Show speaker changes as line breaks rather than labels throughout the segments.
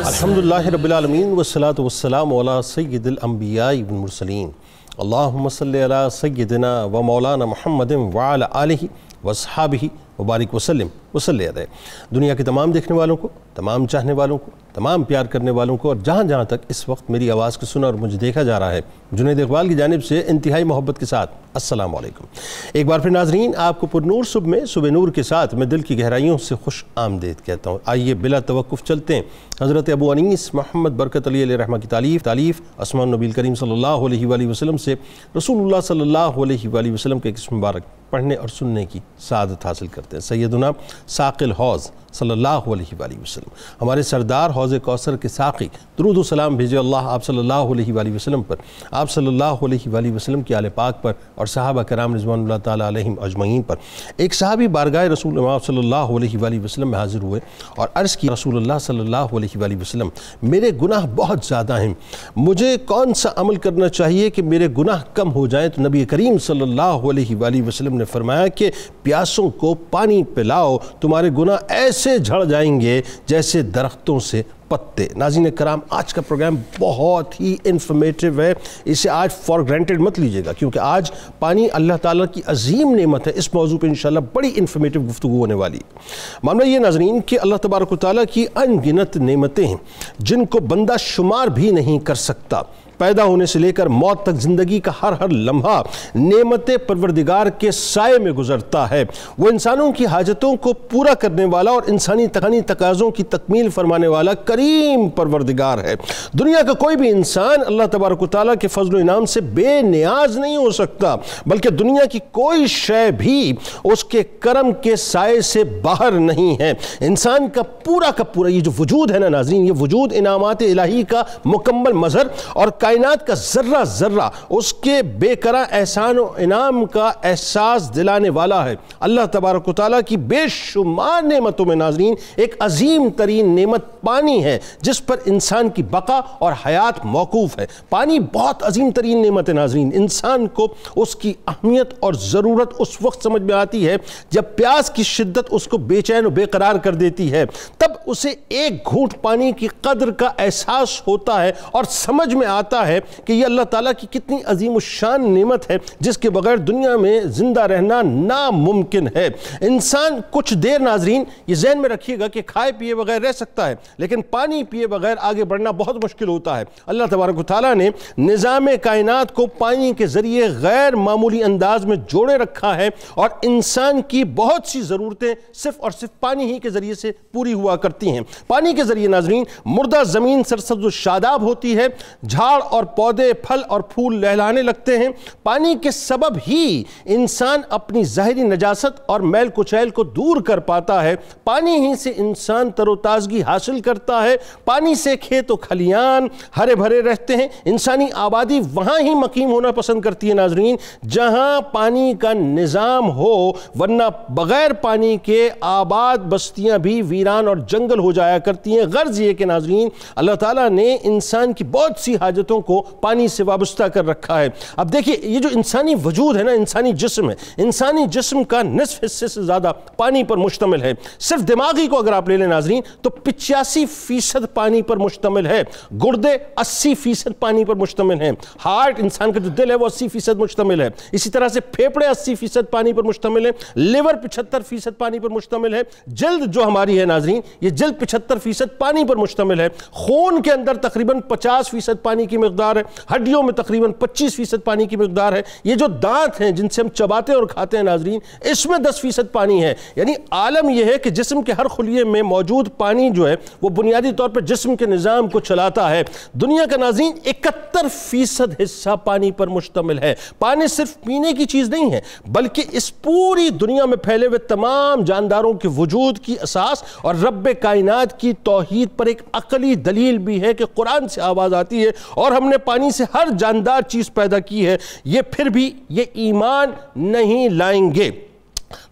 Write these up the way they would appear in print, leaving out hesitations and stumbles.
الحمدللہ رب العالمین والصلاة والسلام علی سید الانبیاء والمرسلین اللہم صلی علی سیدنا و مولانا محمد وعلی آلہ واصحابہ مبارک وسلم وصلی علیہ۔ دنیا کے تمام دیکھنے والوں کو، تمام چاہنے والوں کو، تمام پیار کرنے والوں کو، اور جہاں جہاں تک اس وقت میری آواز کو سنا اور مجھے دیکھا جا رہا ہے، جنید اقبال کی جانب سے انتہائی محبت کے ساتھ السلام علیکم۔ ایک بار پھر ناظرین، آپ کو پر نور صبح میں صبح نور کے ساتھ میں دل کی گہرائیوں سے خوش آمدید کہتا ہوں۔ آئیے بلا توقف چلتے ہیں حضرت ابو انیس محمد برکت علی علیہ رحمہ کی تالیف اسماء النبی کریم صلی اللہ علیہ وآلہ وسلم سے رسول اللہ صلی اللہ علیہ وآلہ وسلم کے قسم مبارک پڑھنے اور سننے کی سعادت حاصل کرتے ہیں۔ سیدنا ساقی الحوض صلی اللہ علیہ وآلہ وسلم، ہمارے سردار حوض کوثر کے ساقی، درود و سلام بھیجے اللہ آپ صلی اللہ علیہ وآلہ وسلم پر، آپ صلی اللہ علیہ وآلہ وسلم کی آل پاک پر اور صحابہ کرام رضوان اللہ تعالیٰ علیہم اجمعین پر۔ ایک صحابی بارگاہ رسول اللہ صلی اللہ علیہ وآلہ وسلم میں حاضر ہوئے اور عرض کی، رسول اللہ صلی اللہ علیہ وآلہ وسلم، میرے گناہ بہت زیادہ ہیں، مجھے کون سا عمل کرنا چاہیے کہ میرے گناہ کم ہو جائیں؟ تو نبی کریم صلی اللہ علیہ وآلہ وسلم نے فرمایا کہ پیاسوں کو پانی پلاؤ، تمہارے گناہ ایسے جھڑ جائیں گے جیسے درختوں سے پتے۔ ناظرین کرام، آج کا پروگرام بہت ہی انفارمیٹیو ہے، اسے آج فار گرانٹیڈ مت لیجئے گا، کیونکہ آج پانی اللہ تعالیٰ کی عظیم نعمت ہے۔ اس موضوع پہ انشاءاللہ بڑی انفارمیٹیو گفتگو ہونے والی ہے۔ معاملہ یہ ناظرین کہ اللہ تبارک و تعالیٰ کی ان گنت نعمتیں ہیں جن کو بندہ شمار بھی نہیں کر سکتا۔ پیدا ہونے سے لے کر موت تک زندگی کا ہر لمحہ نعمت پروردگار کے سائے میں گزرتا ہے۔ وہ انسانوں کی حاجتوں کو پورا کرنے والا اور انسانی تقاضوں کی تکمیل فرمانے والا کریم پروردگار ہے۔ دنیا کا کوئی بھی انسان اللہ تبارک و تعالیٰ کے فضل و انعام سے بے نیاز نہیں ہو سکتا، بلکہ دنیا کی کوئی شے بھی اس کے کرم کے سائے سے باہر نہیں ہے۔ انسان کا پورا یہ جو وجود ہے نا ناظرین، یہ وجود انعامات الہی کا مکمل مظہر اور کائنات کا ذرہ ذرہ اس کے بے کرا احسان و انعام کا احساس دلانے والا ہے۔ اللہ تبارک و تعالیٰ کی بے شمار نعمتوں میں ناظرین ایک عظیم ترین نعمت پانی ہے، جس پر انسان کی بقا اور حیات موقوف ہے۔ پانی بہت عظیم ترین نعمت ہے ناظرین۔ انسان کو اس کی اہمیت اور ضرورت اس وقت سمجھ میں آتی ہے جب پیاس کی شدت اس کو بے چین و بے قرار کر دیتی ہے، تب اسے ایک گھونٹ پانی کی قدر کا احساس ہوتا ہے اور سمجھ میں آتا ہے کہ یہ اللہ تعالیٰ کی کتنی عظیم الشان نعمت ہے، جس کے بغیر دنیا میں زندہ رہنا ناممکن ہے۔ انسان کچھ دیر ناظرین یہ ذہن میں رکھیے گا کہ کھائے پیے بغیر رہ سکتا ہے، لیکن پانی پیے بغیر آگے بڑھنا بہت مشکل ہوتا ہے۔ اللہ تبارک و تعالیٰ نے نظام کائنات کو پانی کے ذریعے غیر معمولی انداز میں جوڑے رکھا ہے، اور انسان کی بہت سی ضرورتیں صرف اور صرف پانی ہی کے ذریعے سے پوری ہوا کرتی ہیں۔ پانی کے ذریعے ناظرین مردہ زمین سرسبز و شاداب ہوتی ہے، جھاڑ اور پودے پھل اور پھول لہلانے لگتے ہیں۔ پانی کے سبب ہی انسان اپنی ظاہری نجاست اور میل کچیل کو دور کر پاتا ہے۔ پانی ہی سے انسان تر و تازگی حاصل کرتا ہے۔ پانی سے کھیت و کھلیان ہرے بھرے رہتے ہیں۔ انسانی آبادی وہاں ہی مقیم ہونا پسند کرتی ہے ناظرین جہاں پانی کا نظام ہو، ورنہ بغیر پانی کے آباد بستیاں بھی ویران اور جنگل ہو جایا کرتی ہیں۔ غرض یہ کہ ناظرین اللہ تعالیٰ نے انسان کی بہت سی حاجتوں کو پانی سے وابستہ کر رکھا ہے۔ اب دیکھیے یہ جو انسانی وجود ہے نا، انسانی جسم ہے، انسانی جسم کا نصف حصے سے زیادہ پانی پر مشتمل ہے۔ صرف دماغی کو اگر آپ لے لیں ناظرین تو 85% پانی پر مشتمل ہے۔ گردے 80% پانی پر مشتمل ہیں۔ ہارٹ، انسان کا جو دل ہے، وہ 80% مشتمل ہے۔ اسی طرح سے پھیپڑے 80% پانی پر مشتمل ہیں۔ لیور 75% پانی پر مشتمل ہے۔ جلد جو ہماری ہے ناظرین، یہ جلد 75% پانی پر مشتمل ہے۔ خون کے اندر تقریباً 50% پانی کی مقدار ہے۔ ہڈیوں میں تقریباً 25% پانی کی مقدار ہے۔ یہ جو دانت ہیں جن سے ہم چباتے اور کھاتے ہیں ناظرین، اس میں 10% پانی ہے۔ یعنی عالم یہ ہے کہ جسم کے ہر خلیے میں موجود پانی جو ہے وہ بنیادی طور پر جسم کے نظام کو چلاتا ہے۔ دنیا کا ناظرین 71% حصہ پانی پر مشتمل ہے۔ پانی صرف پینے کی چیز نہیں ہے، بلکہ اس پوری دنیا میں پھیلے ہوئے تمام جانداروں کے وجود کی اساس اور رب کائنات کی توحید پر ایک عقلی دلیل بھی ہے کہ قرآن سے آواز آتی ہے اور ہم نے پانی سے ہر جاندار چیز پیدا کی ہے، یہ پھر بھی یہ ایمان نہیں لائیں گے۔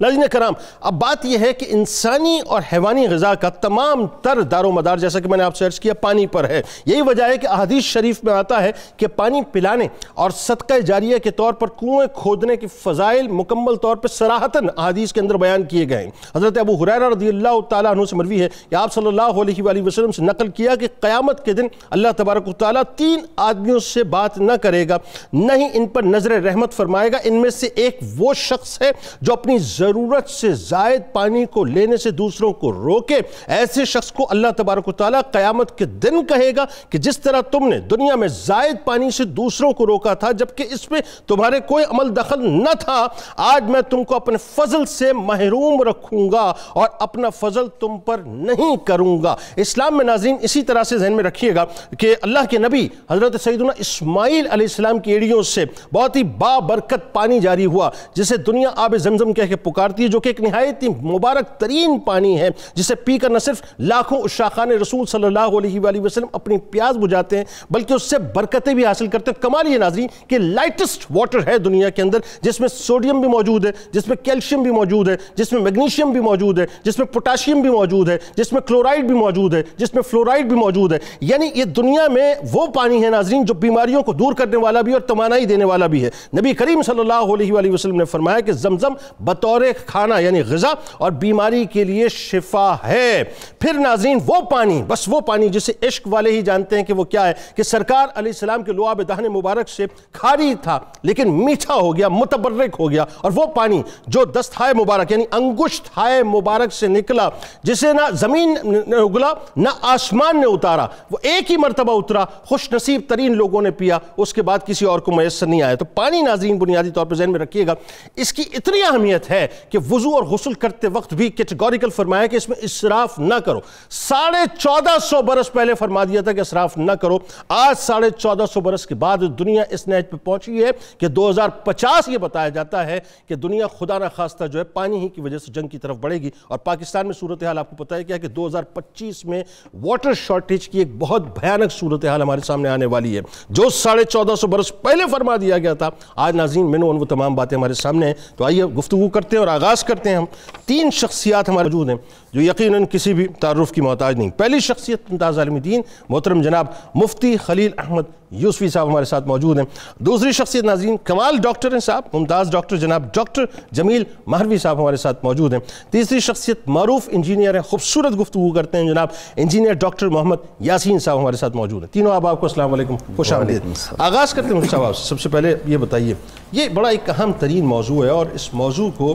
ناظرین کرام، اب بات یہ ہے کہ انسانی اور حیوانی غذا کا تمام تر دار و مدار، جیسا کہ میں نے آپ سے عرض کیا، پانی پر ہے۔ یہی وجہ ہے کہ احادیث شریف میں آتا ہے کہ پانی پلانے اور صدقہ جاریہ کے طور پر کنویں کھودنے کے فضائل مکمل طور پر صراحتاً احادیث کے اندر بیان کیے گئے ہیں۔ حضرت ابو ہریرہ رضی اللہ تعالیٰ عنہ سے مروی ہے کہ آپ صلی اللہ علیہ وآلہ وسلم سے نقل کیا کہ قیامت کے دن اللہ تبارک و تعالیٰ 3 آدمیوں سے بات نہ کرے گا، نہ ہی ان پر نظر رحمت فرمائے گا۔ ان میں سے ایک وہ شخص ہے جو اپنی ضرورت سے زائد پانی کو لینے سے دوسروں کو روکے۔ ایسے شخص کو اللہ تبارک و تعالیٰ قیامت کے دن کہے گا کہ جس طرح تم نے دنیا میں زائد پانی سے دوسروں کو روکا تھا جبکہ اس میں تمہارے کوئی عمل دخل نہ تھا، آج میں تم کو اپنے فضل سے محروم رکھوں گا اور اپنا فضل تم پر نہیں کروں گا۔ اسلام میں ناظرین اسی طرح سے ذہن میں رکھیے گا کہ اللہ کے نبی حضرت سیدنا اسماعیل علیہ السلام کی ایڑیوں سے بہت ہی بابرکت پانی جاری ہوا، جسے دنیا آب زمزم کہہ کے پکارتی ہے، جو کہ ایک نہایت مبارک ترین پانی ہے، جسے پی کر نہ صرف لاکھوں عشاقان رسول صلی اللہ علیہ وآلہ وسلم اپنی پیاس بجھاتے ہیں بلکہ اس سے برکتیں بھی حاصل کرتے ہیں۔ کمال یہ ناظرین کہ لائٹسٹ واٹر ہے دنیا کے اندر، جس میں سوڈیم بھی موجود ہے، جس میں کیلشیم بھی موجود ہے، جس میں میگنیشیم بھی موجود ہے، جس میں پوٹاشیم بھی موجود ہے، جس میں کلورائڈ بھی موجود ہے، جس میں فلورائڈ بھی موجود ہے۔ یعنی یہ دنیا میں وہ پانی ہے ناظرین جو بیماریوں کو دور کرنے والا بھی اور توانائی دینے والا بھی ہے۔ نبی کریم صلی اللہ علیہ وآلہ وسلم نے فرمایا کہ زمزم بطور کھانا یعنی غذا اور بیماری کے لیے شفا ہے۔ پھر ناظرین وہ پانی، بس وہ پانی جسے عشق والے ہی جانتے ہیں کہ وہ کیا ہے، کہ سرکار علیہ السلام کے لعاب دہن مبارک سے کھاری تھا لیکن میٹھا ہو گیا، متبرک ہو گیا، اور وہ پانی جو دستہائے مبارک یعنی انگشت ہائے مبارک سے نکلا، جسے نہ زمین نے اگلا نہ آسمان نے اتارا، وہ ایک ہی مرتبہ اترا، خوش نصیب ترین لوگوں نے پیا، اس کے بعد کسی اور کو میسر نہیں آیا۔ تو پانی ناظرین بنیادی طور پر ذہن میں رکھیے گا، اس کی اتنی اہمیت ہے کہ وضو اور غسل کرتے وقت بھی کیٹیگوریکل فرمایا کہ اس میں اسراف نہ کرو۔ 1450 برس پہلے فرما دیا تھا کہ اسراف نہ کرو، آج 1450 برس کے بعد دنیا اس نہج پہ پہنچی ہے کہ 2050 یہ بتایا جاتا ہے کہ دنیا خدا نہ خواستہ جو ہے پانی ہی کی وجہ سے جنگ کی طرف بڑھے گی، اور پاکستان میں صورتحال آپ کو پتہ ہے کیا کہ 2025 میں واٹر شارٹیج کی ایک بہت بھیانک صورتحال ہمارے سامنے آنے والی ہے۔ جو 1450 برس پہلے فرما دیا گیا تھا، آج ناظرین میں وہ تمام باتیں ہمارے سامنے ہیں۔ تو آئیے گفتگو کرتے ہیں اور آغاز کرتے ہیں۔ ہم 3 شخصیات ہمارے موجود ہیں جو یقیناً کسی بھی تعارف کی محتاج نہیں۔ پہلی شخصیت ممتاز عالم دین محترم جناب مفتی خلیل احمد یوسفی صاحب ہمارے ساتھ موجود ہیں۔ دوسری شخصیت ناظرین کمال ڈاکٹر ہیں صاحب، ممتاز ڈاکٹر جناب ڈاکٹر جمیل مہروی صاحب ہمارے ساتھ موجود ہیں۔ تیسری شخصیت معروف انجینئر ہیں، خوبصورت گفتگو کرتے ہیں، جناب انجینئر ڈاکٹر محمد یاسین صاحب ہمارے ساتھ موجود ہیں۔ تینوں آپ کو السلام علیکم، خوش آمدید۔ آغاز کرتے ہیں صاحب سے، سب سے پہلے یہ بتائیے، یہ بڑا ایک اہم ترین موضوع ہے اور اس موضوع کو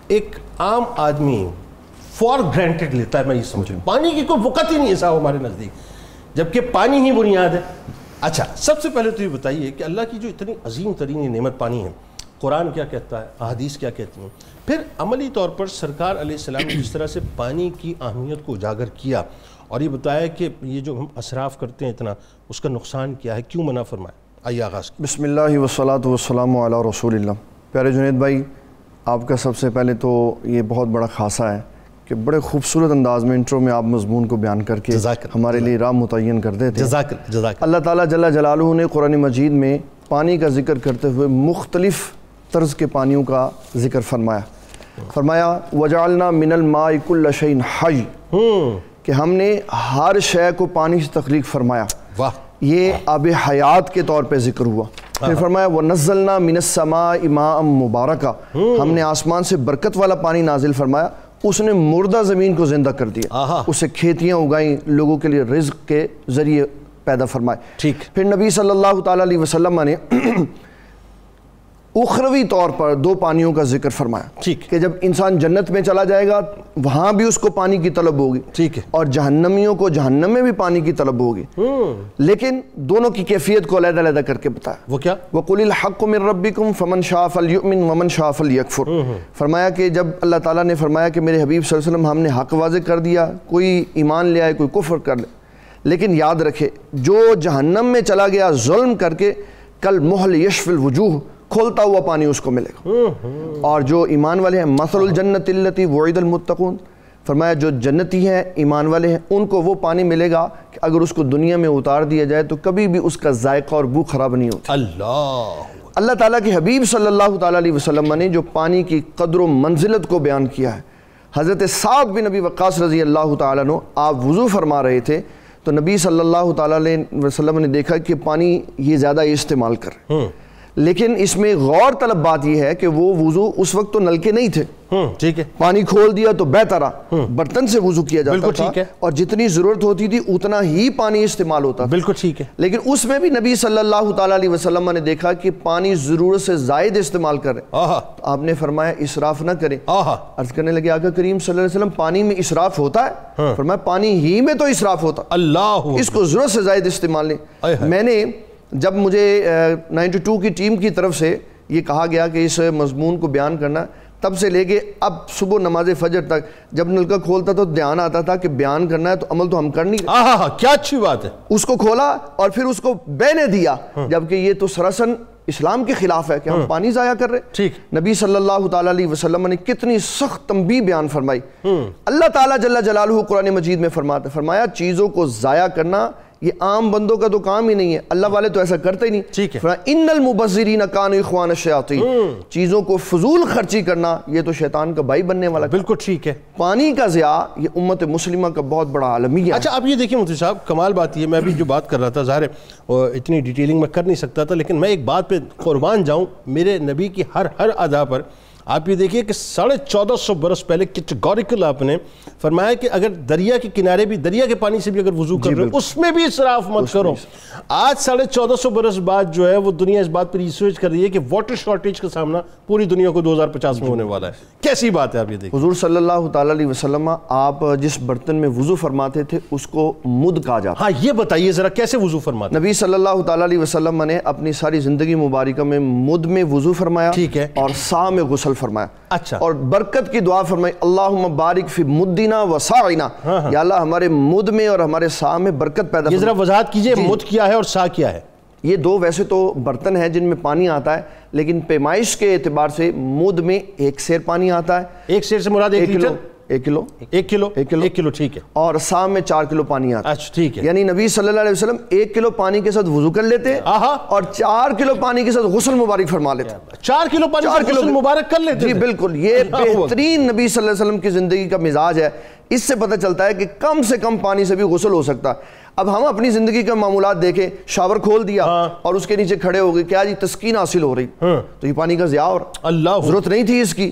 ایک عام آدمی فار گرانٹڈ لیتا ہے، میں یہ سمجھوں پانی کی کوئی وقت ہی نہیں ہے صاحب ہمارے نزدیک، جبکہ پانی ہی بنیاد ہے۔ اچھا، سب سے پہلے تو یہ بتائیے کہ اللہ کی جو اتنی عظیم ترین نعمت پانی ہے، قرآن کیا کہتا ہے، احادیث کیا کہتی ہیں، پھر عملی طور پر سرکار علیہ السلام نے جس طرح سے پانی کی اہمیت کو اجاگر کیا اور یہ بتایا کہ یہ جو ہم اسراف کرتے ہیں اتنا، اس کا نقصان کیا ہے، کیوں منع فرمایا؟ آئیے آغاز کریں۔
بسم اللہ والصلاۃ والسلام علی رسول اللہ۔ پیارے جنید بھائی، آپ کا سب سے پہلے تو یہ بہت بڑا خاصہ ہے کہ بڑے خوبصورت انداز میں انٹرو میں آپ مضمون کو بیان کر کے ہمارے لیے راہ متعین کر دیتے ہیں۔ اللہ تعالیٰ جل جلالہ نے قرآن مجید میں پانی کا ذکر کرتے ہوئے مختلف طرز کے پانیوں کا ذکر فرمایا وَجَعَلْنَا مِنَ الْمَاءِ كُلَّ شَيْءٍ حَيٍّ، کہ ہم نے ہر شے کو پانی سے تخلیق فرمایا۔ یہ آب حیات کے طور پہ ذکر ہوا۔ پھر فرمایا وَنَزَّلْنَا مِنَ السَّمَاءِ مَاءً مُبَارَكًا، ہم نے آسمان سے برکت والا پانی نازل فرمایا، اس نے مردہ زمین کو زندہ کر دیا، اسے کھیتیاں اگائیں، لوگوں کے لیے رزق کے ذریعے پیدا فرمائے۔ پھر نبی صلی اللہ تعالیٰ علیہ وسلم نے اخروی طور پر 2 پانیوں کا ذکر فرمایا کہ جب انسان جنت میں چلا جائے گا وہاں بھی اس کو پانی کی طلب ہوگی، اور جہنمیوں کو جہنم میں بھی پانی کی طلب ہوگی، لیکن دونوں کی کیفیت کو علیحدہ علیحدہ کر کے بتایا۔
وہ کیا؟
وَقُلِ الْحَقُّ مِن رَبِّكُمْ فَمَنْ شَاءَ فَلْيُؤْمِنْ وَمَنْ شَاءَ فَلْيَكْفُرْ، فرمایا کہ جب اللہ تعالیٰ نے فرمایا کہ میرے حبیب صلی اللہ علیہ وسلم ہم نے حق واضح کر دیا، کوئی ایمان لے آئے کوئی کفر کر لے، لیکن یاد رکھے جو جہنم میں چلا گیا ظلم کر کے، کل محل یشف الوجوہ، کھولتا ہوا پانی اس کو ملے گا، اور جو ایمان والے ہیں مثل الجنت التی وعد المتقون، فرمایا جو جنتی ہیں ایمان والے ہیں ان کو وہ پانی ملے گا کہ اگر اس کو دنیا میں اتار دیا جائے تو کبھی بھی اس کا ذائقہ اور بو خراب نہیں ہوتا۔
اللہ
اللہ تعالیٰ کے حبیب صلی اللہ تعالیٰ علیہ وسلم نے جو پانی کی قدر و منزلت کو بیان کیا ہے، حضرت سعد بن ابی وقاص رضی اللہ تعالیٰ عنہ آپ وضو فرما رہے تھے تو نبی صلی اللہ تعالیٰ علیہ وسلم نے دیکھا کہ پانی یہ زیادہ استعمال کر رہے ہیں، لیکن اس میں غور طلب بات یہ ہے کہ وہ وضو اس وقت تو نلکے نہیں تھے،
ٹھیک ہے،
پانی کھول دیا تو بہتا رہا، برتن سے وضو کیا جاتا تھا اور جتنی ضرورت ہوتی تھی اتنا ہی پانی استعمال ہوتا تھا،
بالکل ٹھیک ہے،
لیکن اس میں بھی نبی صلی اللہ تعالیٰ علیہ وسلم نے دیکھا کہ پانی ضرورت سے زائد استعمال کر رہے، تو آپ نے فرمایا اسراف نہ کریں۔ عرض کرنے لگے آقا کریم صلی اللہ علیہ وسلم پانی میں اسراف ہوتا ہے؟ فرمایا پانی ہی میں تو اسراف ہوتا،
اللہ
اس کو ضرورت سے زائد استعمال نہیں۔ میں نے جب مجھے 92 کی ٹیم کی طرف سے یہ کہا گیا کہ اس مضمون کو بیان کرنا، تب سے لے کے اب صبح نماز فجر تک جب نلکا کھولتا تو دھیان آتا تھا کہ بیان کرنا ہے تو عمل تو ہم کر نہیں رہے،
کیا اچھی بات ہے،
اس کو کھولا اور پھر اس کو بینے دیا، جبکہ یہ تو سراسر اسلام کے خلاف ہے کہ ہم پانی ضائع کر رہے۔
ٹھیک،
نبی صلی اللہ تعالیٰ علیہ وسلم نے کتنی سخت تنبیہ بیان فرمائی۔ اللہ تعالیٰ جل جلالہ قرآن مجید میں فرمایا چیزوں کو ضائع کرنا یہ عام بندوں کا تو کام ہی نہیں ہے، اللہ والے تو ایسا کرتے ہی نہیں۔
ٹھیک ہے،
ان المبذرین کانوا اخوان الشیاطین، چیزوں کو فضول خرچی کرنا یہ تو شیطان کا بھائی بننے والا۔
بالکل ٹھیک ہے،
پانی کا ضیاع یہ امت مسلمہ کا بہت بڑا عالمیہ ہے۔
اچھا اب یہ دیکھیں مفتی صاحب، کمال بات یہ، میں ابھی جو بات کر رہا تھا ظاہر ہے اتنی ڈیٹیلنگ میں کر نہیں سکتا تھا، لیکن میں ایک بات پہ قربان جاؤں، میرے نبی کی ہر ادا پر آپ یہ دیکھیے کہ 1450 برس پہلے کیٹیگوریکل آپ نے فرمایا کہ اگر دریا کے کنارے بھی، دریا کے پانی سے بھی اگر وضو کر رہے ہو اس میں بھی اسراف مت کرو۔ آج 1450 برس بعد جو ہے وہ دنیا اس بات پر ریسرچ کر رہی ہے کہ واٹر شارٹیج کا سامنا پوری دنیا کو 2050 میں ہونے والا ہے۔ کیسی بات ہے آپ یہ دیکھیں،
حضور صلی اللہ تعالیٰ علیہ وسلم آپ جس برتن میں وضو فرماتے تھے اس کو مد کہا جاتا۔
ہاں یہ بتائیے ذرا کیسے وضو فرماتے؟
نبی صلی اللہ تعالیٰ علیہ وسلم نے اپنی ساری زندگی مبارکہ میں مد میں وضو فرمایا،
ٹھیک ہے،
اور سا میں غسل فرمایا،
اچھا،
اور برکت کی دعا فرمائی اللہم بارک فی مدنا و ساعنا، یا اللہ ہمارے مد میں اور ہمارے سا میں برکت پیدا فرما۔
یہ ذرا وضاحت کیجئے مد کیا ہے اور سا کیا ہے؟
یہ دو ویسے تو برتن ہیں جن میں پانی آتا ہے، لیکن پیمائش کے اعتبار سے مد میں 1 سیر پانی آتا ہے،
1 سیر سے مراد 1 لیٹر،
1 کلو،
1 کلو ٹھیک ہے،
اور سا میں 4 کلو پانی آتا ہے۔
اچھا ٹھیک ہے،
یعنی نبی صلی اللہ علیہ وسلم 1 کلو پانی کے ساتھ وضو کر لیتے اور 4 کلو پانی کے ساتھ غسل مبارک فرما لیتے۔
4 کلو پانی سے غسل مبارک کر لیتے؟
جی بالکل، یہ بہترین نبی صلی اللہ علیہ وسلم کی زندگی کا مزاج ہے۔ اس سے پتہ چلتا ہے کہ کم سے کم پانی سے بھی غسل ہو سکتا ہے۔ اب ہم اپنی زندگی کے معمولات دیکھیں، شاور کھول دیا اور اس کے نیچے کھڑے ہو گئے، کیا جی تسکین حاصل ہو رہی، تو یہ پانی کا ضیاء ہو رہا،
اللہ
ضرورت نہیں تھی اس کی،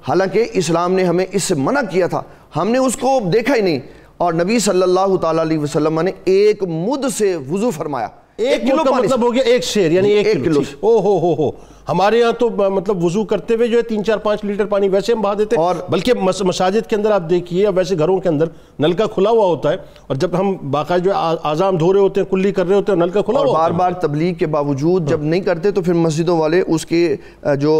حالانکہ اسلام نے ہمیں اس سے منع کیا تھا، ہم نے اس کو دیکھا ہی نہیں، اور نبی صلی اللہ تعالیٰ علیہ وسلم نے 1 مد سے وضو فرمایا۔
1 کلو کا مطلب ہو گیا 1 سیر، یعنی 1 کلو۔ ہو ہمارے یہاں تو مطلب وضو کرتے ہوئے جو ہے 3-4-5 لیٹر پانی ویسے ہم بہا دیتے ہیں، بلکہ مساجد کے اندر آپ دیکھیے یا ویسے گھروں کے اندر نلکا کھلا ہوا ہوتا ہے، اور جب ہم باقاعدہ جو اعضام دھو رہے ہوتے ہیں، کلی کر رہے ہوتے ہیں، نلکا کھلا ہوا ہوتا ہے،
بار بار تبلیغ کے باوجود جب نہیں کرتے تو پھر مسجدوں والے اس کے جو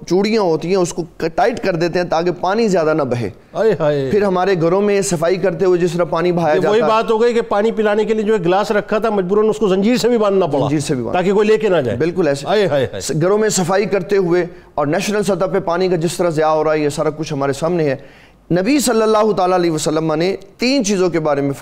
چوڑیاں ہوتی ہیں اس کو ٹائٹ کر دیتے ہیں تاکہ پانی زیادہ نہ بہے۔ پھر ہمارے گھروں میں صفائی کرتے ہوئے جس طرح پانی بہایا جاتا ہے،
وہی بات ہو گئی کہ پانی پلانے کے لیے جو گلاس رکھا تھا مجبوراً اس کو زنجیر سے بھی باندھنا پڑا تاکہ کوئی لے کے نہ جائے۔
بالکل ایسے گھروں میں صفائی کرتے ہوئے اور نیشنل سطح پہ پانی کا جس طرح ضیاع ہو رہا ہے، یہ سارا کچھ ہمارے سامنے ہے۔ نبی صلی اللہ تعالیٰ علیہ وسلم نے 3 چیزوں کے بارے میں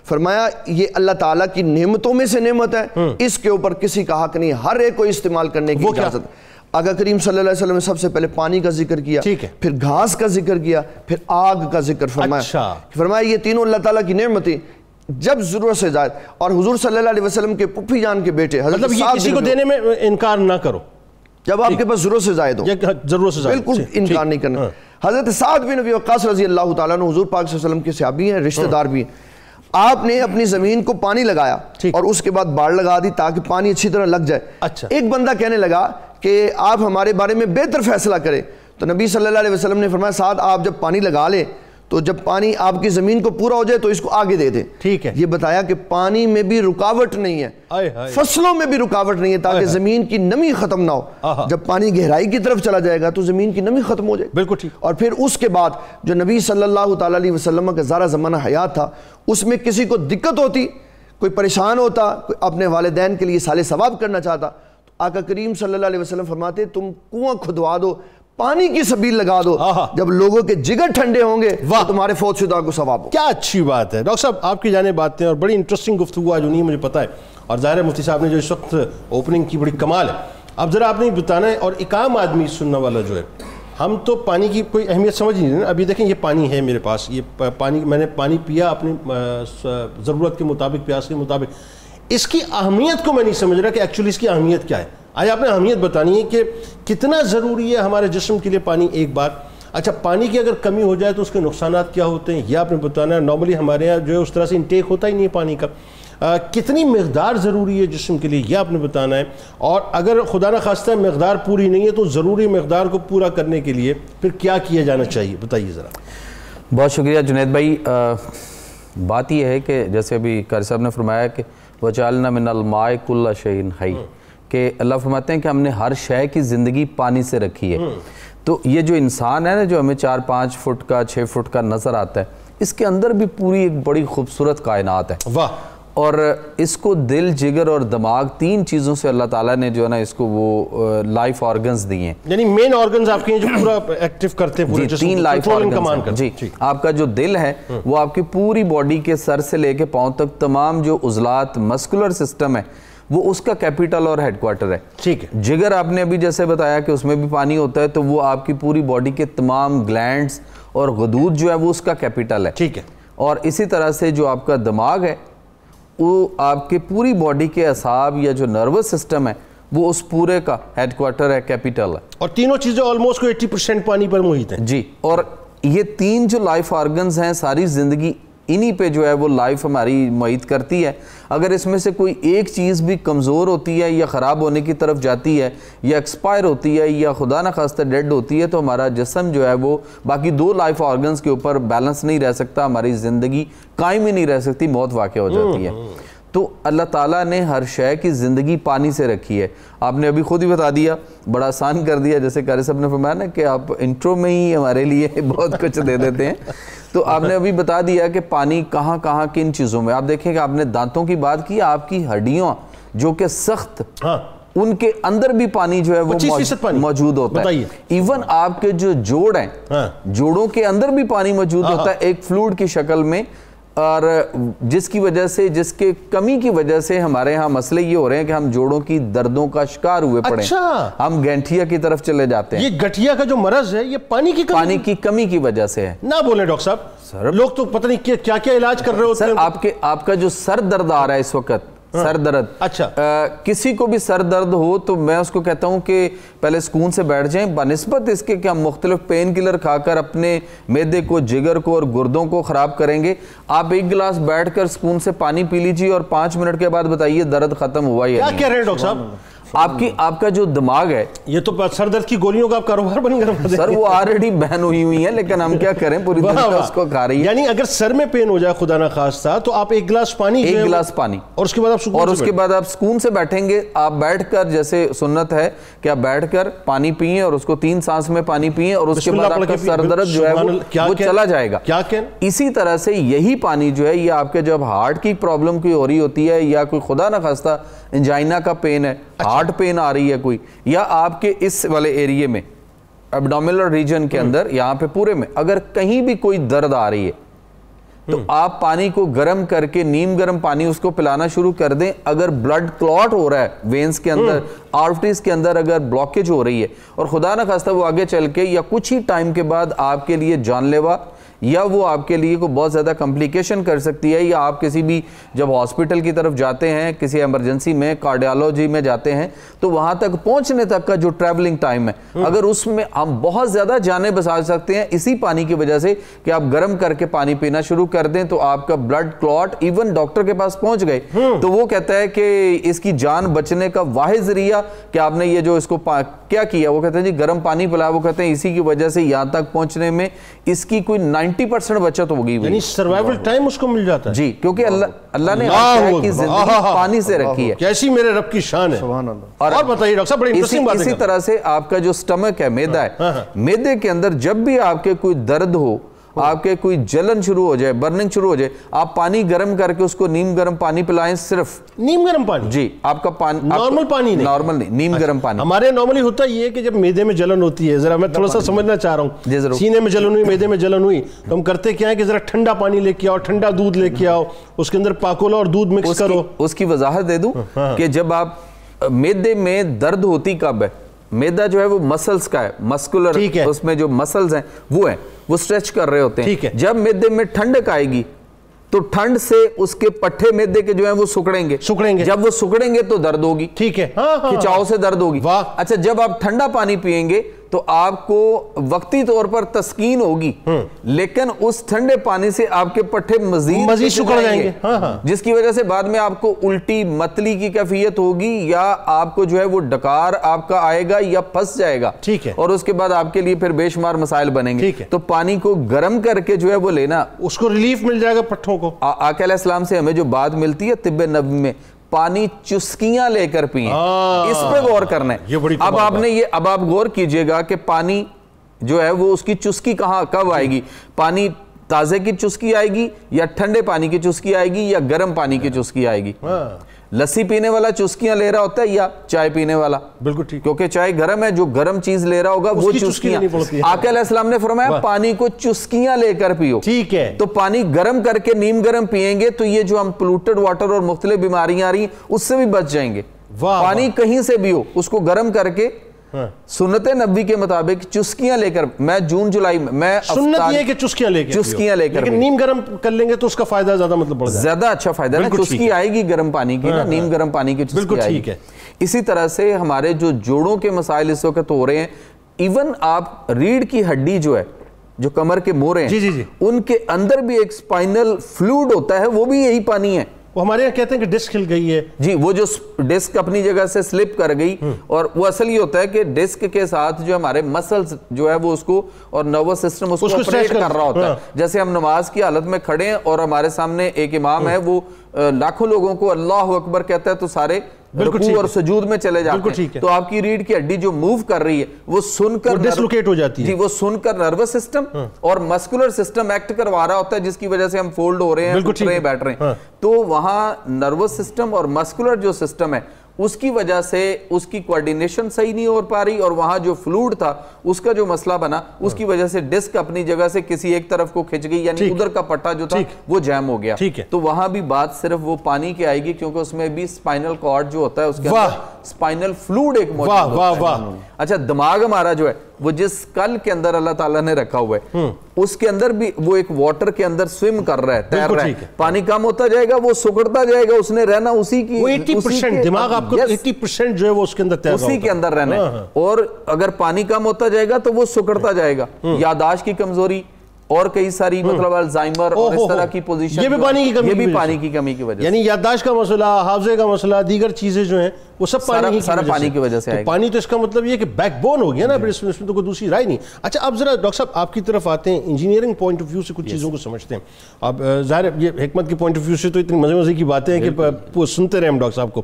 فرمایا یہ اللہ تعالیٰ کی نعمتوں میں سے نعمت ہے، اس کے اوپر کسی کا حق نہیں، ہر ایک کو استعمال کرنے کی اجازت ہے۔ آقا کریم صلی اللہ علیہ وسلم نے سب سے پہلے پانی کا ذکر کیا، پھر گھاس کا ذکر کیا، پھر آگ کا ذکر فرمایا یہ تینوں اللہ تعالیٰ کی نعمتیں جب ضرورت سے زائد۔ اور حضور صلی اللہ علیہ وسلم کے پھپھی جان کے بیٹے
مطلب یہ کسی کو دینے میں انکار نہ کرو
جب آپ کے پاس ضرورت سے زائد ہو، بالکل انکار نہیں کرنا۔ حضرت سعد بن ابی وقاص رضی اللہ تعالیٰ عنہ حضور پاک صلی اللہ علیہ وسلم کے صحابی ہیں، رشتہ دار بھی ہیں۔ آپ نے اپنی زمین کو پانی لگایا اور اس کے بعد باڑ لگا دی تاکہ پانی اچھی طرح لگ جائے۔ ایک بندہ کہنے لگا کہ آپ ہمارے بارے میں بہتر فیصلہ کریں، تو نبی صلی اللہ علیہ وسلم نے فرمایا سعد آپ جب پانی لگا لیں تو جب پانی آپ کی زمین کو پورا ہو جائے تو اس کو آگے دے دیں۔ ٹھیک ہے، یہ بتایا کہ پانی میں بھی رکاوٹ نہیں ہے، فصلوں میں بھی رکاوٹ نہیں ہے تاکہ زمین کی نمی ختم نہ ہو۔ جب پانی گہرائی کی طرف چلا جائے گا تو زمین کی نمی ختم ہو جائے۔ بالکل ٹھیک۔ اور پھر اس کے بعد جو نبی صلی اللہ تعالیٰ علیہ وسلم کا سارا زمانہ حیات تھا، اس میں کسی کو دقت ہوتی، کوئی پریشان ہوتا، کوئی اپنے والدین کے لیے صالح ثواب کرنا چاہتا، تو آقا کریم صلی اللہ علیہ وسلم فرماتے تم کنواں کھدوا دو، پانی کی سبیل لگا دو، جب لوگوں کے جگر ٹھنڈے ہوں گے تو تمہارے فوت شدہ کو ثواب ہو۔
کیا اچھی بات ہے ڈاکٹر صاحب، آپ کی جانب باتیں اور بڑی انٹرسٹنگ گفتگو آج نہیں مجھے پتا ہے، اور ظاہر ہے مفتی صاحب نے جو اس وقت اوپننگ کی بڑی کمال ہے۔ اب ذرا آپ نے بتانا ہے، اور ایک عام آدمی سننے والا جو ہے، ہم تو پانی کی کوئی اہمیت سمجھ نہیں رہے نا. ابھی دیکھیں یہ پانی ہے میرے پاس، یہ پانی میں نے پانی پیا اپنی ضرورت کے مطابق، پیاس کے مطابق. اس کی اہمیت کو میں نہیں سمجھ رہا کہ ایکچولی اس کی اہمیت کیا ہے. آج آپ نے اہمیت بتانی ہے کہ کتنا ضروری ہے ہمارے جسم کے لیے پانی. ایک بات، اچھا پانی کی اگر کمی ہو جائے تو اس کے نقصانات کیا ہوتے ہیں یہ آپ نے بتانا ہے. نارملی ہمارے یہاں جو ہے اس طرح سے انٹیک ہوتا ہی نہیں ہے پانی کا. کتنی مقدار ضروری ہے جسم کے لیے یہ آپ نے بتانا ہے. اور اگر خدا نہ خواستہ مقدار پوری نہیں ہے تو ضروری مقدار کو پورا کرنے کے لیے پھر کیا کیا جانا چاہیے، بتائیے ذرا.
بہت شکریہ جنید بھائی. بات یہ ہے کہ جیسے ابھی قاری صاحب نے فرمایا کہ وَجَعَلْنَا مِنَ الْمَاءِ كُلَّ شَيْءٍ حَيٍّ، کہ اللہ فرماتے ہیں کہ ہم نے ہر شے کی زندگی پانی سے رکھی ہے. تو یہ جو انسان ہے نا، جو ہمیں 4-5 فٹ کا 6 فٹ کا نظر آتا ہے، اس کے اندر بھی پوری ایک بڑی خوبصورت کائنات ہے. واہ. اور اس کو دل، جگر اور دماغ، 3 چیزوں سے اللہ تعالیٰ نے جو ہے نا اس کو وہ لائف آرگنز دیے ہیں. یعنی
مین آرگنز آپ کے ہیں جو پورا ایکٹیو کرتے ہیں پورے جسم کو،
3 لائف آرگنز. جی، آپ کا جو دل ہے وہ آپ کی پوری باڈی کے سر سے لے کے پاؤں تک تمام جو عضلات، مسکولر سسٹم ہے، وہ اس کا کیپیٹل اور ہیڈ کوارٹر ہے. ٹھیک ہے. جگر آپ نے ابھی جیسے بتایا کہ اس میں بھی پانی ہوتا ہے، تو وہ آپ کی پوری باڈی کے تمام گلینڈز اور غدود جو ہے وہ اس کا کیپیٹل ہے. ٹھیک ہے. اور اسی طرح سے جو آپ کا دماغ ہے وہ آپ کے پوری باڈی کے اعصاب یا جو نروس سسٹم ہے وہ اس پورے کا ہیڈ کوارٹر ہے، کیپیٹل ہے. اور تینوں چیزیں آلموسٹ کو 80% پانی پر محیط ہیں. جی. اور یہ 3 جو لائف آرگنز ہیں، ساری زندگی انہی پہ جو ہے وہ لائف ہماری محیط کرتی ہے. اگر اس میں سے کوئی ایک چیز بھی کمزور ہوتی ہے یا خراب ہونے کی طرف جاتی ہے یا ایکسپائر ہوتی ہے یا خدا نہ خواستہ ڈیڈ ہوتی ہے، تو ہمارا جسم جو ہے وہ باقی 2 لائف آرگنز کے اوپر بیلنس نہیں رہ سکتا، ہماری زندگی قائم ہی نہیں رہ سکتی، موت واقع ہو جاتی ہے. تو اللہ تعالیٰ نے ہر شے کی زندگی پانی سے رکھی ہے. آپ نے ابھی خود ہی بتا دیا، بڑا آسان کر دیا، جیسے قاری صاحب نے فرمایا نا کہ آپ انٹرو میں ہی ہمارے لیے بہت کچھ دے دیتے ہیں. تو آپ نے ابھی بتا دیا کہ پانی کہاں کہاں کن چیزوں میں. آپ دیکھیں کہ آپ نے دانتوں کی بات کی، آپ کی ہڈیوں جو کہ سخت، ان کے اندر بھی پانی جو ہے وہ موجود ہوتا ہے. ایون آپ کے جو جوڑ ہیں، جوڑوں کے اندر بھی پانی موجود ہوتا ہے ایک فلوئڈ کی شکل میں. اور جس کی وجہ سے، جس کے کمی کی وجہ سے ہمارے ہاں مسئلے یہ ہو رہے ہیں کہ ہم جوڑوں کی دردوں کا شکار ہوئے پڑے ہیں، ہم گینٹھیا کی طرف چلے جاتے ہیں. یہ گٹھیا کا جو مرض ہے یہ پانی کی کمی کی وجہ سے ہے. نہ بولیں ڈاکٹر صاحب، لوگ تو پتہ نہیں کیا کیا علاج کر رہے ہوتے ہیں. آپ کا جو سر درد آ رہا ہے اس وقت، سر درد، اچھا کسی کو بھی سر درد ہو تو میں اس کو کہتا ہوں کہ پہلے سکون سے بیٹھ جائیں، بنسبت اس کے کہ ہم مختلف پین کلر کھا کر اپنے معدے کو، جگر کو اور گردوں کو خراب کریں گے. آپ 1 گلاس بیٹھ کر سکون سے پانی پی لیجیے اور 5 منٹ کے بعد بتائیے درد ختم ہوا یا نہیں. کیا کہہ رہے ہیں ڈاکٹر صاحب؟ آپ کا جو دماغ ہے، یہ تو سر درد کی گولیوں کا آپ کاروبار بن گیا. سر وہ آلریڈی بین ہوئی ہیں، لیکن ہم کیا کریں، پوری دنیا اس کو کھا رہی ہے. یعنی اگر سر میں پین ہو جائے خدا نہ خواستہ تو آپ 1 گلاس پانی، اور اس کے بعد آپ سکون سے بیٹھیں گے. آپ بیٹھ کر، جیسے سنت ہے کہ آپ بیٹھ کر پانی پئیں اور اس کو 3 سانس میں پانی پئیں، اور اس کے بعد آپ کا سر درد جو ہے وہ چلا جائے گا. اسی طرح سے یہی پانی جو ہے یہ آپ کے جب ہارٹ کی پرابلم کوئی ہو رہی ہوتی ہے یا کوئی خدا نہ خواستہ انجائنا کا پین ہے، ہارٹ پین آ رہی ہے کوئی، یا آپ کے اس والے ایریے میں ایبڈومینل ریجن کے اندر، یہاں پہ پورے میں اگر کہیں بھی کوئی درد آ رہی ہے تو آپ پانی کو گرم کر کے، نیم گرم پانی اس کو پلانا شروع کر دیں. اگر بلڈ کلوٹ ہو رہا ہے وینز کے اندر، آرٹریز کے اندر اگر بلاکیج ہو رہی ہے اور خدا نہ خواستہ وہ آگے چل کے یا کچھ ہی ٹائم کے بعد آپ کے لیے جان لیوا یا وہ آپ کے لیے کو بہت زیادہ کمپلیکیشن کر سکتی ہے، یا آپ کسی بھی جب ہاسپٹل کی طرف جاتے ہیں، کسی ایمرجنسی میں، کارڈیالوجی میں جاتے ہیں، تو وہاں تک پہنچنے تک کا جو ٹریولنگ ٹائم ہے، اگر اس میں ہم بہت زیادہ جانیں بچا سکتے ہیں اسی پانی کی وجہ سے کہ آپ گرم کر کے پانی پینا شروع کر دیں، تو آپ کا بلڈ کلوٹ ایون ڈاکٹر کے پاس پہنچ گئے تو وہ کہتا ہے کہ اس کی جان بچنے کا واحد ذریعہ کہ آپ نے یہ جو اس کو کیا کیا، وہ کہتے ہیں جی گرم پانی پلایا. وہ کہتے ہیں اسی کی وجہ سے یہاں تک پہنچنے میں اس کی کوئی 90% بچت ہوگی. یعنی سروائیول ٹائم اس کو مل جاتا ہے. جی، کیونکہ اللہ نے کی زندگی پانی سے رکھی ہے. کیسی میرے رب کی شان ہے. اور بتائیے ڈاکٹر صاحب، بڑی انٹرسٹنگ بات ہے. اسی طرح سے آپ کا جو سٹمک ہے، معدہ ہے، معدے کے اندر جب بھی آپ کے کوئی درد ہو، آپ کے کوئی جلن شروع ہو جائے، برننگ شروع ہو جائے، آپ پانی گرم کر کے اس کو نیم گرم پانی پلائیں. صرف نیم گرم پانی؟ جی، آپ کا پانی نارمل پانی نہیں، نارمل نہیں، نیم گرم پانی. ہمارے نارملی ہوتا یہ ہے کہ جب معدے میں جلن ہوتی ہے، ذرا میں تھوڑا سا سمجھنا چاہ رہا ہوں، سینے میں جلن ہوئی، معدے میں جلن ہوئی، تو ہم کرتے کیا ہے کہ ذرا ٹھنڈا پانی لے کے آؤ، ٹھنڈا دودھ لے کے آؤ، اس کے اندر پاکولا اور دودھ مکس کرو. اس کی وضاحت دے دوں کہ جب آپ میدے میں درد ہوتی کب ہے؟ میدا جو ہے وہ مسلز کا ہے، مسکولر، اس میں جو مسلز ہیں وہ سٹریچ کر رہے ہوتے ہیں. جب میدے میں ٹھنڈک آئے گی تو ٹھنڈ سے اس کے پٹھے میدے کے جو ہیں وہ سکڑیں گے. جب وہ سکڑیں گے تو درد ہوگی. ٹھیک ہے، کھچاؤ سے درد ہوگی. اچھا، جب آپ ٹھنڈا پانی پیئیں گے تو آپ کو وقتی طور پر تسکین ہوگی، لیکن اس ٹھنڈے پانی سے آپ کے پٹھے مزید سکڑ جائیں گے، جس کی وجہ سے بعد میں آپ کو الٹی متلی کی کیفیت ہوگی، یا آپ کو جو ہے وہ ڈکار آپ کا آئے گا یا پھنس جائے گا. اور اس کے بعد آپ کے لیے پھر بے شمار مسائل بنیں گے. تو پانی کو گرم کر کے جو ہے وہ لینا،
اس کو ریلیف مل جائے گا پٹھوں کو.
آقا علیہ السلام سے ہمیں جو بات ملتی ہے طب نبوی میں، پانی چسکیاں لے کر پئیں، اس پہ غور کرنا ہے. اب آپ غور کیجئے گا کہ پانی جو ہے وہ اس کی چسکی کب آئے گی؟ پانی تازے کی چسکی آئے گی یا ٹھنڈے پانی کی چسکی آئے گی یا گرم پانی کی چسکی آئے گی؟ لسی پینے والا چسکیاں لے رہا ہوتا ہے یا چائے پینے والا؟ بالکل ٹھیک، کیونکہ چائے گرم ہے، جو گرم چیز لے رہا ہوگا وہ چسکیاں. آقا علیہ السلام نے فرمایا پانی کو چسکیاں لے کر پیو. ٹھیک ہے، تو پانی گرم کر کے نیم گرم پیئیں گے تو یہ جو ہم پولوٹڈ واٹر اور مختلف بیماریاں آ رہی ہیں اس سے بھی بچ جائیں گے. پانی کہیں سے بھی ہو، اس کو گرم کر کے سنت نبی کے مطابق چسکیاں لے کر، میں جون جولائی میں
سنت یہ ہے کہ چسکیاں لے کر، لیکن نیم گرم کر لیں گے تو اس کا فائدہ زیادہ مطلب بڑھ جائے،
زیادہ اچھا فائدہ ہے. چسکی آئے گی گرم پانی کی نا، نیم گرم پانی کی چسکی آئے گی. اسی طرح سے ہمارے جو جوڑوں کے مسائل اس وقت ہو رہے ہیں، ایون آپ ریڑھ کی ہڈی جو ہے، جو کمر کے موڑے ہیں، ان کے اندر بھی ایک سپائنل فلوئڈ ہوتا ہے، وہ بھی یہی پانی ہے.
وہ ہمارے یہاں کہتے ہیں کہ ڈسک ہل گئی ہے.
جی، وہ جو ڈسک اپنی جگہ سے سلپ کر گئی، اور وہ اصل یہ ہوتا ہے کہ ڈسک کے ساتھ جو ہمارے مسلز جو ہے وہ اس کو، اور نروس سسٹم اس کو آپریٹ کر رہا ہوتا ہے. جیسے ہم نماز کی حالت میں کھڑے ہیں اور ہمارے سامنے ایک امام ہے، وہ لاکھوں لوگوں کو اللہ اکبر کہتا ہے تو سارے رکوع اور سجود میں چلے جاتے ہیں. تو آپ کی ریڑھ کی ہڈی جو موو کر رہی ہے وہ سن کر
ڈسلوکیٹ ہو جاتی ہے.
جی، وہ سن کر نروس سسٹم اور مسکولر سسٹم ایکٹ کروا رہا ہوتا ہے، جس کی وجہ سے ہم فولڈ ہو رہے ہیں، اٹھ رہے ہیں، بیٹھ رہے ہیں. تو وہاں نروس سسٹم اور مسکولر جو سسٹم ہے اس کی وجہ سے اس کی کوارڈینیشن صحیح نہیں ہو پا رہی، اور وہاں جو فلوئڈ تھا اس کا جو مسئلہ بنا، اس کی وجہ سے ڈسک اپنی جگہ سے کسی ایک طرف کو کھچ گئی، یعنی ادھر کا پٹا جو تھا وہ جیم ہو گیا. تو وہاں بھی بات صرف وہ پانی کی آئے گی، کیونکہ اس میں بھی اسپائنل کارڈ جو ہوتا ہے اس کے اندر اسپائنل فلوئڈ ایک موجود ہوتا ہے. اچھا، دماغ ہمارا جو ہے وہ جس کل کے اندر اللہ تعالیٰ نے رکھا ہوا ہے، اس کے اندر بھی وہ ایک واٹر کے اندر سویم کر رہا ہے، تیر رہا ہے. پانی کم ہوتا جائے گا وہ سکڑتا جائے گا، اس نے رہنا اسی کی،
80% دماغ آپ کو 80% جو ہے وہ اس کے اندر تیر رہا ہوتا ہے،
اسی کے اندر رہنا ہے. اور اگر پانی کم ہوتا جائے گا تو وہ سکڑتا جائے گا. یادداشت کی کمزوری اور کئی ساری مطلب الزائمر اور اس طرح کی پوزیشن،
یہ بھی
پانی کی کمی کی وجہ سے،
یعنی یادداشت کا مسئلہ، حافظے کا مسئلہ، دیگر چیزیں جو ہیں وہ سب پانی کی وجہ سے. پانی تو اس کا مطلب یہ ہے کہ بیک بون ہو گیا نا، پھر اس میں تو کوئی دوسری رائے نہیں. اچھا، اب ذرا ڈاکٹر صاحب آپ کی طرف آتے ہیں، انجینئرنگ پوائنٹ آف ویو سے کچھ چیزوں کو سمجھتے ہیں. اب ظاہر ہے یہ حکمت کے پوائنٹ آف ویو سے تو اتنی مزے کی باتیں ہیں کہ سنتے رہے ہم ڈاکٹر صاحب کو.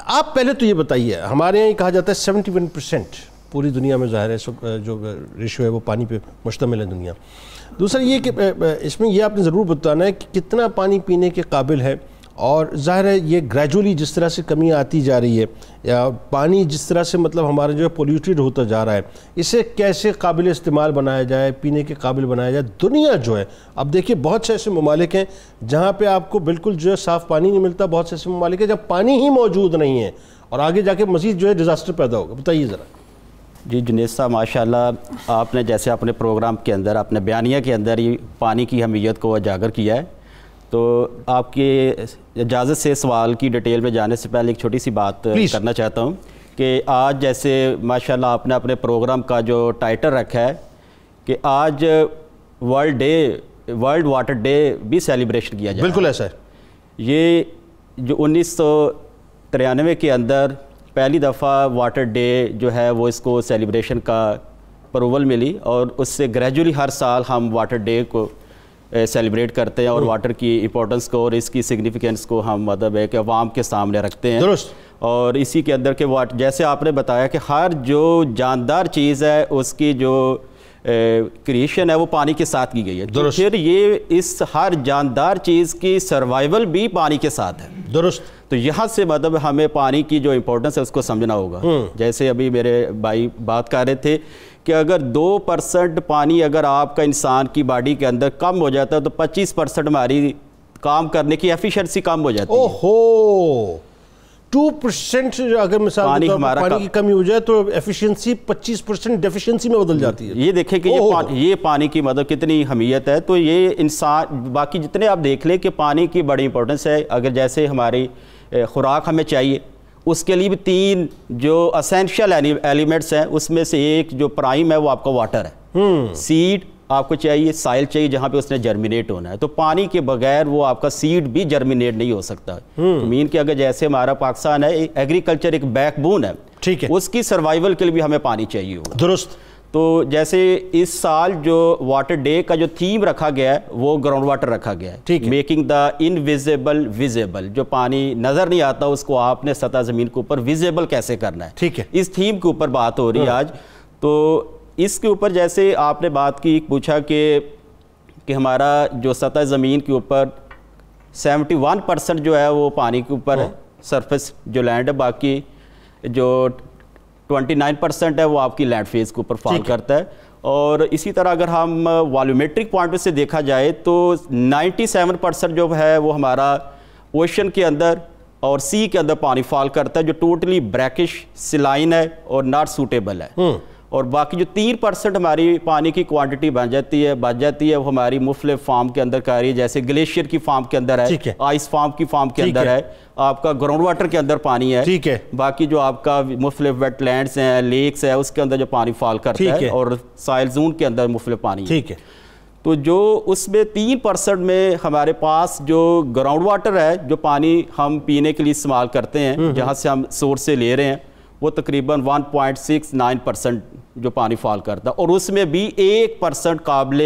آپ پہلے تو یہ بتائیے، ہمارے یہاں یہ کہا جاتا ہے 71% پوری دنیا میں ظاہر ہے جو ریشو ہے وہ پانی پہ مشتمل ہے دنیا. دوسرا یہ کہ اس میں یہ آپ نے ضرور بتانا ہے کہ کتنا پانی پینے کے قابل ہے، اور ظاہر ہے یہ گریجولی جس طرح سے کمی آتی جا رہی ہے، یا پانی جس طرح سے مطلب ہمارا جو ہے پولیوٹیڈ ہوتا جا رہا ہے، اسے کیسے قابل استعمال بنایا جائے، پینے کے قابل بنایا جائے. دنیا جو ہے، اب دیکھیے بہت سے ایسے ممالک ہیں جہاں پہ آپ کو بالکل جو ہے صاف پانی نہیں ملتا، بہت سے ایسے ممالک ہیں جہاں پانی ہی موجود نہیں ہے، اور آگے جا کے مزید جو ہے ڈیزاسٹر پیدا ہوگا. بتائیے ذرا.
جی جنید صاحب، ماشاءاللہ آپ نے جیسے اپنے پروگرام کے اندر، اپنے بیانیہ کے اندر ہی پانی کی اہمیت کو اجاگر کیا ہے، تو آپ کی اجازت سے سوال کی ڈیٹیل میں جانے سے پہلے ایک چھوٹی سی بات کرنا چاہتا ہوں کہ آج جیسے ماشاءاللہ آپ نے اپنے پروگرام کا جو ٹائٹل رکھا ہے کہ آج ورلڈ واٹر ڈے بھی سیلیبریشن کیا جائے.
بالکل ایسا ہے.
یہ جو 1993 کے اندر پہلی دفعہ واٹر ڈے جو ہے وہ اس کو سیلیبریشن کا اپروول ملی، اور اس سے گریجولی ہر سال ہم واٹر ڈے کو سیلیبریٹ کرتے ہیں، اور واٹر کی امپورٹنس کو اور اس کی سگنیفیکنس کو ہم مطلب ہے کہ عوام کے سامنے رکھتے ہیں. درست. اور اسی کے اندر کہ جیسے آپ نے بتایا کہ ہر جو جاندار چیز ہے اس کی جو کریشن ہے وہ پانی کے ساتھ کی گئی ہے.
درست.
پھر یہ اس ہر جاندار چیز کی سروائیول بھی پانی کے ساتھ ہے.
درست.
تو یہاں سے مطلب ہمیں پانی کی جو امپورٹنس ہے اس کو سمجھنا ہوگا. جیسے ابھی میرے بھائی بات کر رہے تھے کہ اگر 2% پانی اگر آپ کا انسان کی باڈی کے اندر کم ہو جاتا ہے تو 25% ہماری کام کرنے کی ایفیشنسی کم ہو جاتی ہے.
اوہو، 2% اگر مثال کے طور پر پانی کی کمی ہو جائے تو ایفیشنسی 25% ڈیفیشنسی میں بدل جاتی ہے.
یہ دیکھیں کہ یہ پانی کی مطلب کتنی اہمیت ہے. تو یہ انسان باقی جتنے آپ دیکھ لیں کہ پانی کی بڑی امپورٹنس ہے. اگر جیسے ہماری خوراک ہمیں چاہیے اس کے لیے بھی 3 جو اسینشیل ایلیمنٹس ہیں اس میں سے ایک جو پرائم ہے وہ آپ کا واٹر ہے. سیڈ آپ کو چاہیے, سائل چاہیے جہاں پہ اس نے جرمینیٹ ہونا ہے. تو پانی کے بغیر وہ آپ کا سیڈ بھی جرمینیٹ نہیں ہو سکتا. زمین کے اگر جیسے ہمارا پاکستان ہے ایگریکلچر ایک بیک بون ہے, ٹھیک ہے, اس کی سروائیول کے لیے بھی ہمیں پانی چاہیے ہوگا.
درست.
تو جیسے اس سال جو واٹر ڈے کا جو تھیم رکھا گیا ہے وہ گراؤنڈ واٹر رکھا گیا ہے, میکنگ دا انویزیبل ویزیبل. جو پانی نظر نہیں آتا اس کو آپ نے سطح زمین کے اوپر ویزیبل کیسے کرنا ہے, ٹھیک ہے. اس تھیم کے اوپر بات ہو رہی ہے آج. تو اس کے اوپر جیسے آپ نے بات کی, پوچھا کہ ہمارا جو سطح زمین کے اوپر 71% جو ہے وہ پانی کے اوپر ہے, سرفیس جو لینڈ ہے. باقی جو 29% ہے وہ آپ کی لینڈ فیس کے اوپر فال کرتا ہے. اور اسی طرح اگر ہم والیومیٹرک پوائنٹ سے دیکھا جائے تو 97% جو ہے وہ ہمارا اوشن کے اندر اور سی کے اندر پانی فال کرتا ہے, جو ٹوٹلی بریکش سلائن ہے اور ناٹ سوٹیبل ہے. اور باقی جو 3% ہماری پانی کی کوانٹٹی بچ جاتی ہے وہ ہماری مختلف فارم کے اندر کر رہی ہے. جیسے گلیشیئر کی فارم کے اندر ہے, آئس فارم کی فارم کے اندر ہے, آپ کا گراؤنڈ واٹر کے اندر پانی ہے, ٹھیک ہے. باقی جو آپ کا مختلف ویٹ لینڈز ہیں, لیکس ہے, اس کے اندر جو پانی فال کرتا ہے, اور سائل زون کے اندر مختلف پانی ہے, ٹھیک ہے. تو جو اس میں 3% میں ہمارے پاس جو گراؤنڈ واٹر ہے, جو پانی ہم پینے کے لیے استعمال کرتے ہیں, جہاں سے ہم سورس سے لے رہے ہیں, وہ تقریباً 1.69% جو پانی فال کرتا ہے. اور اس میں بھی 1% قابل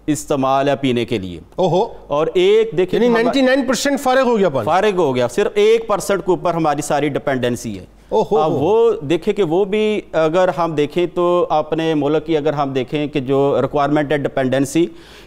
استعمال ہے پینے کے لیے. اور ایک دیکھیں
99% فارغ ہو گیا پانی,
فارغ ہو گیا. صرف 1% کے اوپر ہماری ساری ڈیپینڈنسی ہے. اب وہ دیکھیں کہ وہ بھی اگر ہم دیکھیں تو اپنے ملک کی اگر ہم دیکھیں کہ جو ریکوائرمنٹ ہے ڈیپینڈنسی,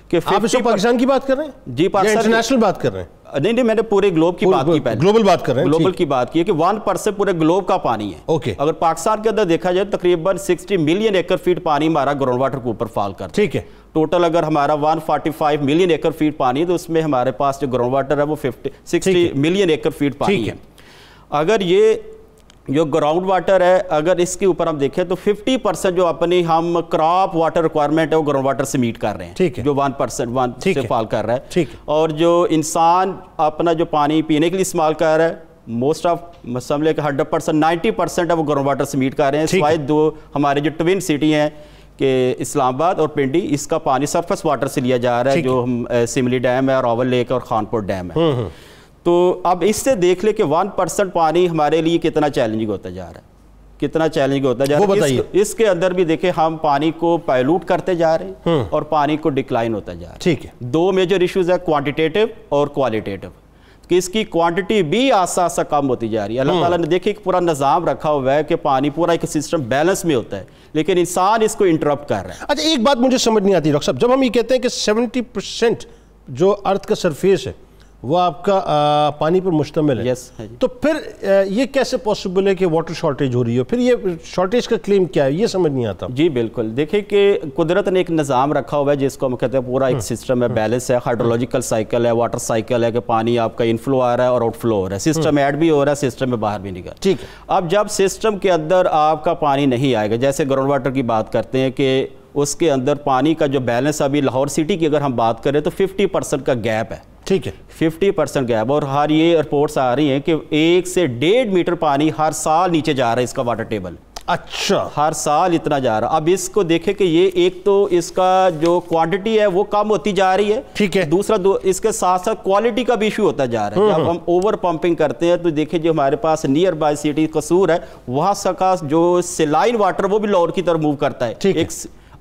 کہ
آپ اس پاکستان کی بات کر رہے ہیں؟
جی, پاکستان
انٹرنیشنل بات کر رہے ہیں.
نہیں, میں نے پورے گلوب کی بات کی, پہلے
گلوبل بات کر رہے ہیں,
گلوبل کی بات کی ہے کہ 1% پورے گلوب کا پانی ہے. اگر پاکستان کے اندر دیکھا جائے تقریباً 60 ملین ایکڑ فیٹ پانی ہمارا گراؤنڈ واٹر کے اوپر فال کرتا ہے, ٹھیک ہے. ٹوٹل اگر ہمارا 145 ملین ایکڑ فیٹ پانی ہے تو اس میں ہمارے پاس جو گراؤنڈ واٹر ہے وہ 60 ملین ایکڑ فیٹ پانی ہے. اگر یہ جو گراؤنڈ واٹر ہے اگر اس کے اوپر ہم دیکھیں تو 50% جو اپنی ہم کراپ واٹر ریکوائرمنٹ ہے وہ گراؤنڈ واٹر سے میٹ کر رہے ہیں, جو 1% سے فال کر رہا ہے. اور جو انسان اپنا جو پانی پینے کے لیے استعمال کر رہا ہے, موسٹ آف سمجھ کہ 100% 90% ہے وہ گراؤنڈ واٹر سے میٹ کر رہے ہیں. سوائے 2 ہمارے جو ٹوین سٹی ہیں کہ اسلام آباد اور پنڈی, اس کا پانی سرفس واٹر سے لیا جا رہا ہے, جو ہم سملی ڈیم ہے, راول لیک اور خانپور ڈیم ہے. تو اب اس سے دیکھ لے کہ 1% پانی ہمارے لیے کتنا چیلنجنگ ہوتا جا رہا ہے, کتنا چیلنجنگ ہوتا جا رہا ہے. اس کے اندر بھی دیکھیں ہم پانی کو پائلوٹ کرتے جا رہے ہیں اور پانی کو ڈکلائن ہوتا جا رہا ہے. ٹھیک ہے. 2 میجر ایشوز ہے, کوانٹیٹیو اور کوالیٹیٹیو, کہ اس کی کوانٹٹی بھی آسا آسا کم ہوتی جا رہی ہے. اللہ تعالیٰ نے دیکھیں ایک پورا نظام رکھا ہوا ہے کہ پانی پورا ایک سسٹم بیلنس میں ہوتا ہے, لیکن انسان اس کو انٹرپٹ کر رہا ہے.
اچھا, ایک بات مجھے سمجھ نہیں آتی ڈاکٹر صاحب, جب ہم یہ کہتے ہیں کہ 70% جو ارتھ کا سرفیس ہے وہ آپ کا پانی پر مشتمل ہے, تو پھر یہ کیسے پاسبل ہے کہ واٹر شارٹیج ہو رہی ہے؟ پھر یہ شارٹیج کا کلیم کیا ہے, یہ سمجھ نہیں آتا.
جی بالکل, دیکھیں کہ قدرت نے ایک نظام رکھا ہوا ہے جس کو ہم کہتے ہیں پورا ایک سسٹم ہے, بیلنس ہے, ہائیڈرولوجیکل سائیکل ہے, واٹر سائیکل ہے, کہ پانی آپ کا انفلو آ رہا ہے اور آؤٹ فلو ہو رہا ہے, سسٹم ایڈ بھی ہو رہا ہے, سسٹم میں باہر بھی نکل. ٹھیک ہے. اب جب سسٹم کے اندر آپ کا پانی نہیں آئے گا, جیسے گراؤنڈ واٹر کی بات کرتے ہیں کہ اس کے اندر پانی کا جو بیلنس, ابھی لاہور سٹی کی اگر ہم بات کریں تو 50% کا گیپ ہے. ٹھیک ہے, 50% گیپ. اور ہر یہ رپورٹس آ رہی ہیں کہ 1 سے 1.5 میٹر پانی ہر سال نیچے جا رہا ہے اس کا واٹر ٹیبل.
اچھا,
ہر سال اتنا جا رہا. اب اس کو دیکھیں کہ یہ ایک تو اس کا جو کوانٹٹی ہے وہ کم ہوتی جا رہی ہے, ٹھیک ہے. دوسرا اس کے ساتھ ساتھ کوالٹی کا بھی ایشو ہوتا جا رہا ہے. جب ہم اوور پمپنگ کرتے ہیں تو دیکھیں جو ہمارے پاس نیئر بائی سٹی قصور ہے, وہاں کا جو سلائن واٹر وہ بھی لاہور کی طرف موو کرتا ہے, ایک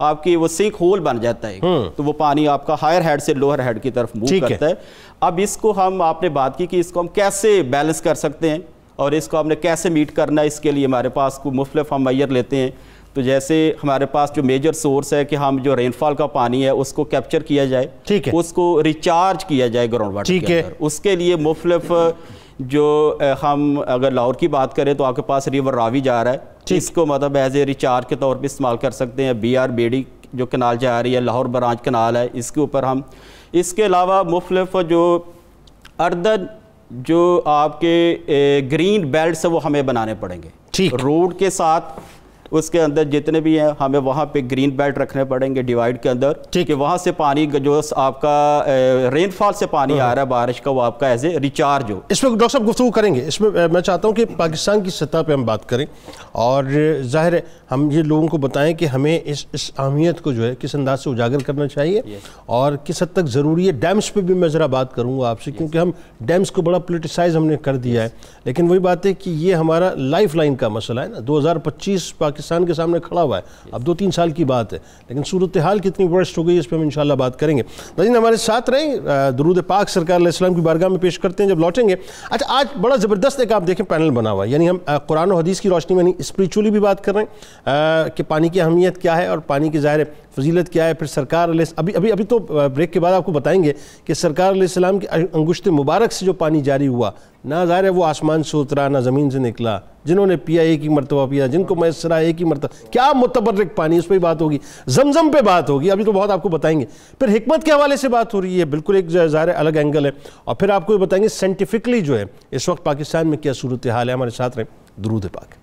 آپ کی وہ سنک ہول بن جاتا ہے, تو وہ پانی آپ کا ہائر ہیڈ سے لوور ہیڈ کی طرف موو کرتا ہے. اب اس کو آپ نے بات کی کہ اس کو ہم کیسے بیلنس کر سکتے ہیں اور اس کو ہم نے کیسے میٹ کرنا ہے. اس کے لیے ہمارے پاس کو مختلف ہم معیار لیتے ہیں. تو جیسے ہمارے پاس جو میجر سورس ہے کہ ہم جو رین فال کا پانی ہے اس کو کیپچر کیا جائے, اس کو ریچارج کیا جائے گراؤنڈ واٹر کے اندر. اس کے لیے مختلف جو ہم اگر لاہور کی بات کریں تو آپ کے پاس ریور راوی جا رہا ہے, اس کو مطلب ایز اے ریچارج کے طور پہ استعمال کر سکتے ہیں. بی آر بیڑی جو کنال جا رہی ہے, لاہور برانچ کنال ہے, اس کے اوپر ہم اس کے علاوہ مختلف جو اردن جو آپ کے گرین بیلٹس ہیں وہ ہمیں بنانے پڑیں گے. ٹھیک. روڈ کے ساتھ اس کے اندر جتنے بھی ہیں ہمیں وہاں پہ گرین بیلٹ رکھنے پڑیں گے ڈیوائڈ کے اندر, کہ وہاں سے پانی جو آپ کا رین فال سے پانی آ رہا ہے بارش کا, وہ آپ کا ایز اے ریچارج ہو. اس
میں ڈاکٹر صاحب گفتگو کریں گے. اس میں میں چاہتا ہوں کہ پاکستان کی سطح پہ ہم بات کریں, اور ظاہر ہے ہم یہ لوگوں کو بتائیں کہ ہمیں اس اہمیت کو جو ہے کس انداز سے اجاگر کرنا چاہیے اور کس حد تک ضروری ہے. ڈیمز پہ بھی میں ذرا بات کروں گا آپ سے, کیونکہ ہم ڈیمز کو بڑا پولیٹیسائز ہم نے کر دیا ہے, لیکن وہی بات ہے کہ یہ ہمارا لائف لائن کا مسئلہ ہے نا. 2025 پاکستان کے سامنے کھڑا ہوا ہے, اب 2-3 سال کی بات ہے, لیکن صورتحال کتنی ورسٹ ہو گئی اس پہ ہم انشاءاللہ بات کریں گے. ناظرین ہمارے ساتھ رہیں, درود پاک سرکار علیہ السلام کی بارگاہ میں پیش کرتے ہیں جب لوٹیں گے. اچھا, آج بڑا زبردست ایک آپ دیکھیں پینل بنا ہوا ہے, یعنی ہم قرآن و حدیث کی روشنی میں نہیں, اسپریچولی بھی بات کر رہے ہیں کہ پانی کی اہمیت کیا ہے اور پانی کی ظاہر فضیلت کیا ہے. پھر سرکار علیہ ابھی تو بریک کے بعد آپ کو بتائیں گے کہ سرکار علیہ السلام کی انگشت مبارک سے جو پانی جاری ہوا, نہ ظاہر ہے وہ آسمان سے اترا نہ زمین سے نکلا, جنہوں نے پیا ایک ہی مرتبہ پیا, جن کو میسر آیا ایک ہی مرتبہ, کیا متبرک پانی, اس پہ بات ہوگی. زمزم پہ بات ہوگی, ابھی تو بہت آپ کو بتائیں گے. پھر حکمت کے حوالے سے بات ہو رہی ہے, بالکل ایک ظاہر الگ اینگل ہے, اور پھر آپ کو یہ بتائیں گے سائنٹیفکلی جو ہے اس وقت پاکستان میں کیا صورتحال ہے. ہمارے ساتھ رہیں, درود پاک.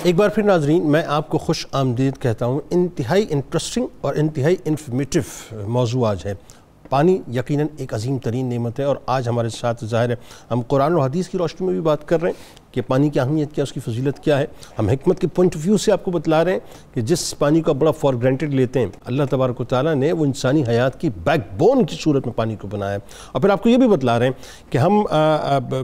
ایک بار پھر ناظرین میں آپ کو خوش آمدید کہتا ہوں. انتہائی انٹرسٹنگ اور انتہائی انفارمیٹیو موضوع آج ہے. پانی یقیناً ایک عظیم ترین نعمت ہے, اور آج ہمارے ساتھ ظاہر ہے ہم قرآن و حدیث کی روشنی میں بھی بات کر رہے ہیں کہ پانی کی اہمیت کیا, اس کی فضیلت کیا ہے. ہم حکمت کے پوائنٹ آف ویو سے آپ کو بتلا رہے ہیں کہ جس پانی کو بڑا فار گرانٹیڈ لیتے ہیں, اللہ تبارک و تعالیٰ نے وہ انسانی حیات کی بیک بون کی صورت میں پانی کو بنایا ہے. اور پھر آپ کو یہ بھی بتلا رہے ہیں کہ ہم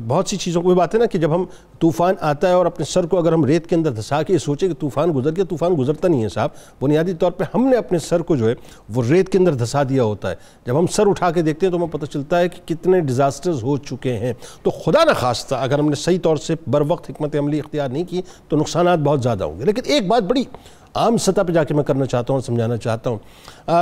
بہت سی چیزوں کو, وہ بات ہے نا کہ جب ہم طوفان آتا ہے اور اپنے سر کو اگر ہم ریت کے اندر دھسا کے سوچیں کہ طوفان گزر گیا, طوفان گزرتا نہیں ہے صاحب. بنیادی طور پہ ہم نے اپنے سر کو جو ہے وہ ریت کے اندر دھسا دیا ہوتا ہے. جب ہم سر اٹھا کے دیکھتے ہیں تو ہمیں پتہ چلتا ہے کہ کتنے ڈیزاسٹرز ہو چکے ہیں. تو خدا نہ خواستہ اگر ہم نے صحیح طور سے بر وقت حکمت عملی اختیار نہیں کی تو نقصانات بہت زیادہ ہوں گے. لیکن ایک بات بڑی عام سطح پہ جا کے میں کرنا چاہتا ہوں اور سمجھانا چاہتا ہوں.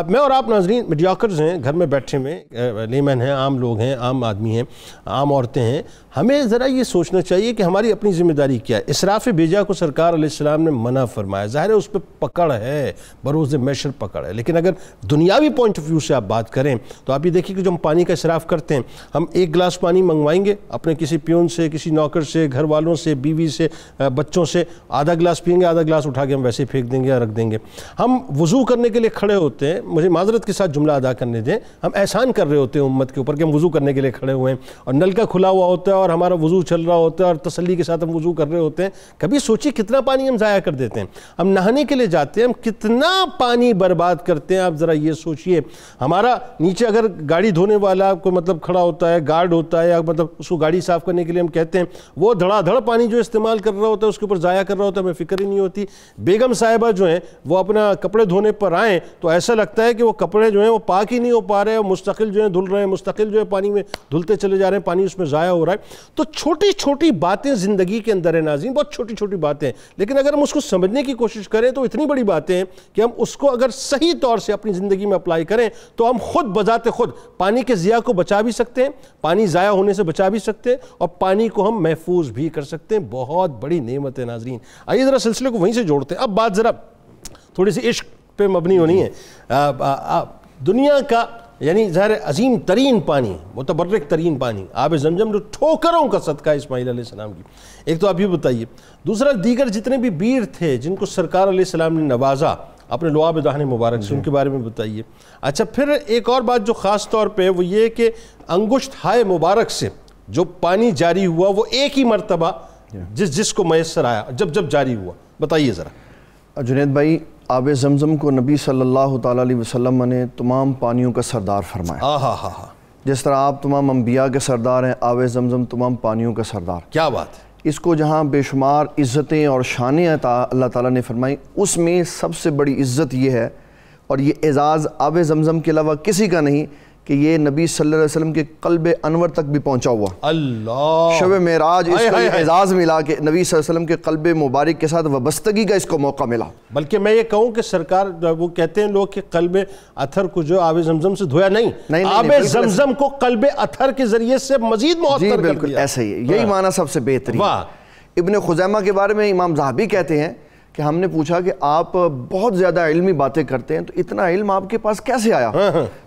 میں اور آپ ناظرین میڈیاکرز ہیں, گھر میں بیٹھے ہوئے لیمن ہیں, عام لوگ ہیں, عام آدمی ہیں, عام عورتیں ہیں. ہمیں ذرا یہ سوچنا چاہیے کہ ہماری اپنی ذمہ داری کیا ہے. اسراف بیجا کو سرکار علیہ السلام نے منع فرمایا, ظاہر ہے اس پہ پکڑ ہے, بروز میشر پکڑ ہے. لیکن اگر دنیاوی پوائنٹ آف ویو سے آپ بات کریں تو آپ یہ دیکھیں کہ جو ہم پانی کا اسراف کرتے ہیں, ہم 1 گلاس پانی منگوائیں گے اپنے کسی پیون سے, کسی نوکر سے, گھر والوں سے, بیوی سے, بچوں سے, آدھا گلاس پئیں گے, آدھا گلاس اٹھا کے ہم ویسے پھینک دیں گے یا رکھ دیں گے. ہم وضو کرنے کے لیے کھڑے ہوتے ہیں, مجھے معذرت کے ساتھ جملہ ادا کرنے دیں, ہم احسان کر رہے ہوتے ہیں امت کے اوپر کہ ہم وضو کرنے کے لیے کھڑے ہوئے ہیں اور نل کا کھلا ہوا ہوتا ہے اور ہمارا وضو چل رہا ہوتا ہے اور تسلی کے ساتھ ہم وضو کر رہے ہوتے ہیں. کبھی سوچیے کتنا پانی ہم ضائع کر دیتے ہیں. ہم نہانے کے لیے جاتے ہیں, ہم کتنا پانی برباد کرتے ہیں. آپ ذرا یہ سوچئے, ہمارا نیچے اگر گاڑی دھونے والا کوئی مطلب کھڑا ہوتا ہے, گارڈ ہوتا ہے, یا مطلب اس کو گاڑی صاف کرنے کے لیے ہم کہتے ہیں, وہ دھڑا دھڑ پانی جو استعمال کر رہا ہوتا ہے اس کے اوپر ضائع کر رہا ہوتا ہے, ہمیں فکر ہی نہیں ہوتی. بیگم صاحبہ جو ہیں وہ اپنا کپڑے دھونے پر آئیں تو ایسا لگتا ہے کہ وہ کپڑے جو ہیں وہ پاک ہی نہیں ہو پا رہے, مستقل جو ہیں دھل رہے ہیں, مستقل جو ہے پانی میں دھلتے چلے جا رہے ہیں, پانی اس میں ضائع ہو رہا ہے. تو چھوٹی چھوٹی باتیں زندگی کے اندر ہیں ناظرین, بہت چھوٹی چھوٹی باتیں, لیکن اگر ہم اس کو سمجھنے کی کوشش کریں تو اتنی بڑی باتیں ہیں کہ ہم اس کو اگر صحیح طور سے اپنی زندگی میں اپلائی کریں تو ہم خود بذات خود پانی کے ضیاع کو بچا بھی سکتے ہیں, پانی ضائع ہونے سے بچا بھی سکتے ہیں, اور پانی کو ہم محفوظ بھی کر سکتے ہیں. بہت بڑی نعمت ہے ناظرین. آئیے ذرا سلسلے کو وہیں سے جوڑتے ہیں. اب بات ذرا تھوڑی سی عشق پہ مبنی ہونی ہے. دنیا کا یعنی ظاہر عظیم ترین پانی, متبرک ترین پانی, آب زمزم جو ٹھوکروں کا صدقہ اسماعیل علیہ السلام کی. ایک تو آپ یہ بتائیے. دوسرا, دیگر جتنے بھی بیر تھے جن کو سرکار علیہ السلام نے نوازا اپنے لعاب دہن مبارک سے, ان کے بارے میں بتائیے. اچھا, پھر ایک اور بات جو خاص طور پہ وہ یہ کہ انگشت ہائے مبارک سے جو پانی جاری ہوا وہ ایک ہی مرتبہ جس کو میسر آیا, جب جاری ہوا, بتائیے ذرا.
جنید بھائی, آب زمزم کو نبی صلی اللہ تعالیٰ علیہ وسلم نے تمام پانیوں کا سردار فرمایا. جس طرح آپ تمام انبیاء کے سردار ہیں, آب زمزم تمام پانیوں کا سردار.
کیا بات ہے.
اس کو جہاں بے شمار عزتیں اور شانیں اللہ تعالیٰ نے فرمائی, اس میں سب سے بڑی عزت یہ ہے اور یہ اعزاز آب زمزم کے علاوہ کسی کا نہیں کہ یہ نبی صلی اللہ علیہ وسلم کے قلب انور تک بھی پہنچا ہوا.
اللہ
شب معراج اس کو اعزاز ملا کہ نبی صلی اللہ علیہ وسلم کے قلب مبارک کے ساتھ وابستگی کا اس کو موقع ملا.
بلکہ میں یہ کہوں کہ سرکار وہ کہتے ہیں لوگ کہ قلب اطہر کو جو آب زمزم سے دھویا نہیں، آب زمزم کو قلب اطہر کے ذریعے سے مزید معطر کر دیا.
بالکل ایسا ہی ہے، یہی معنی سب سے بہترین. ابن خزیمہ کے بارے میں امام ذہبی کہتے ہیں کہ ہم نے پوچھا کہ آپ بہت زیادہ علمی باتیں کرتے ہیں تو اتنا علم آپ کے پاس کیسے آیا؟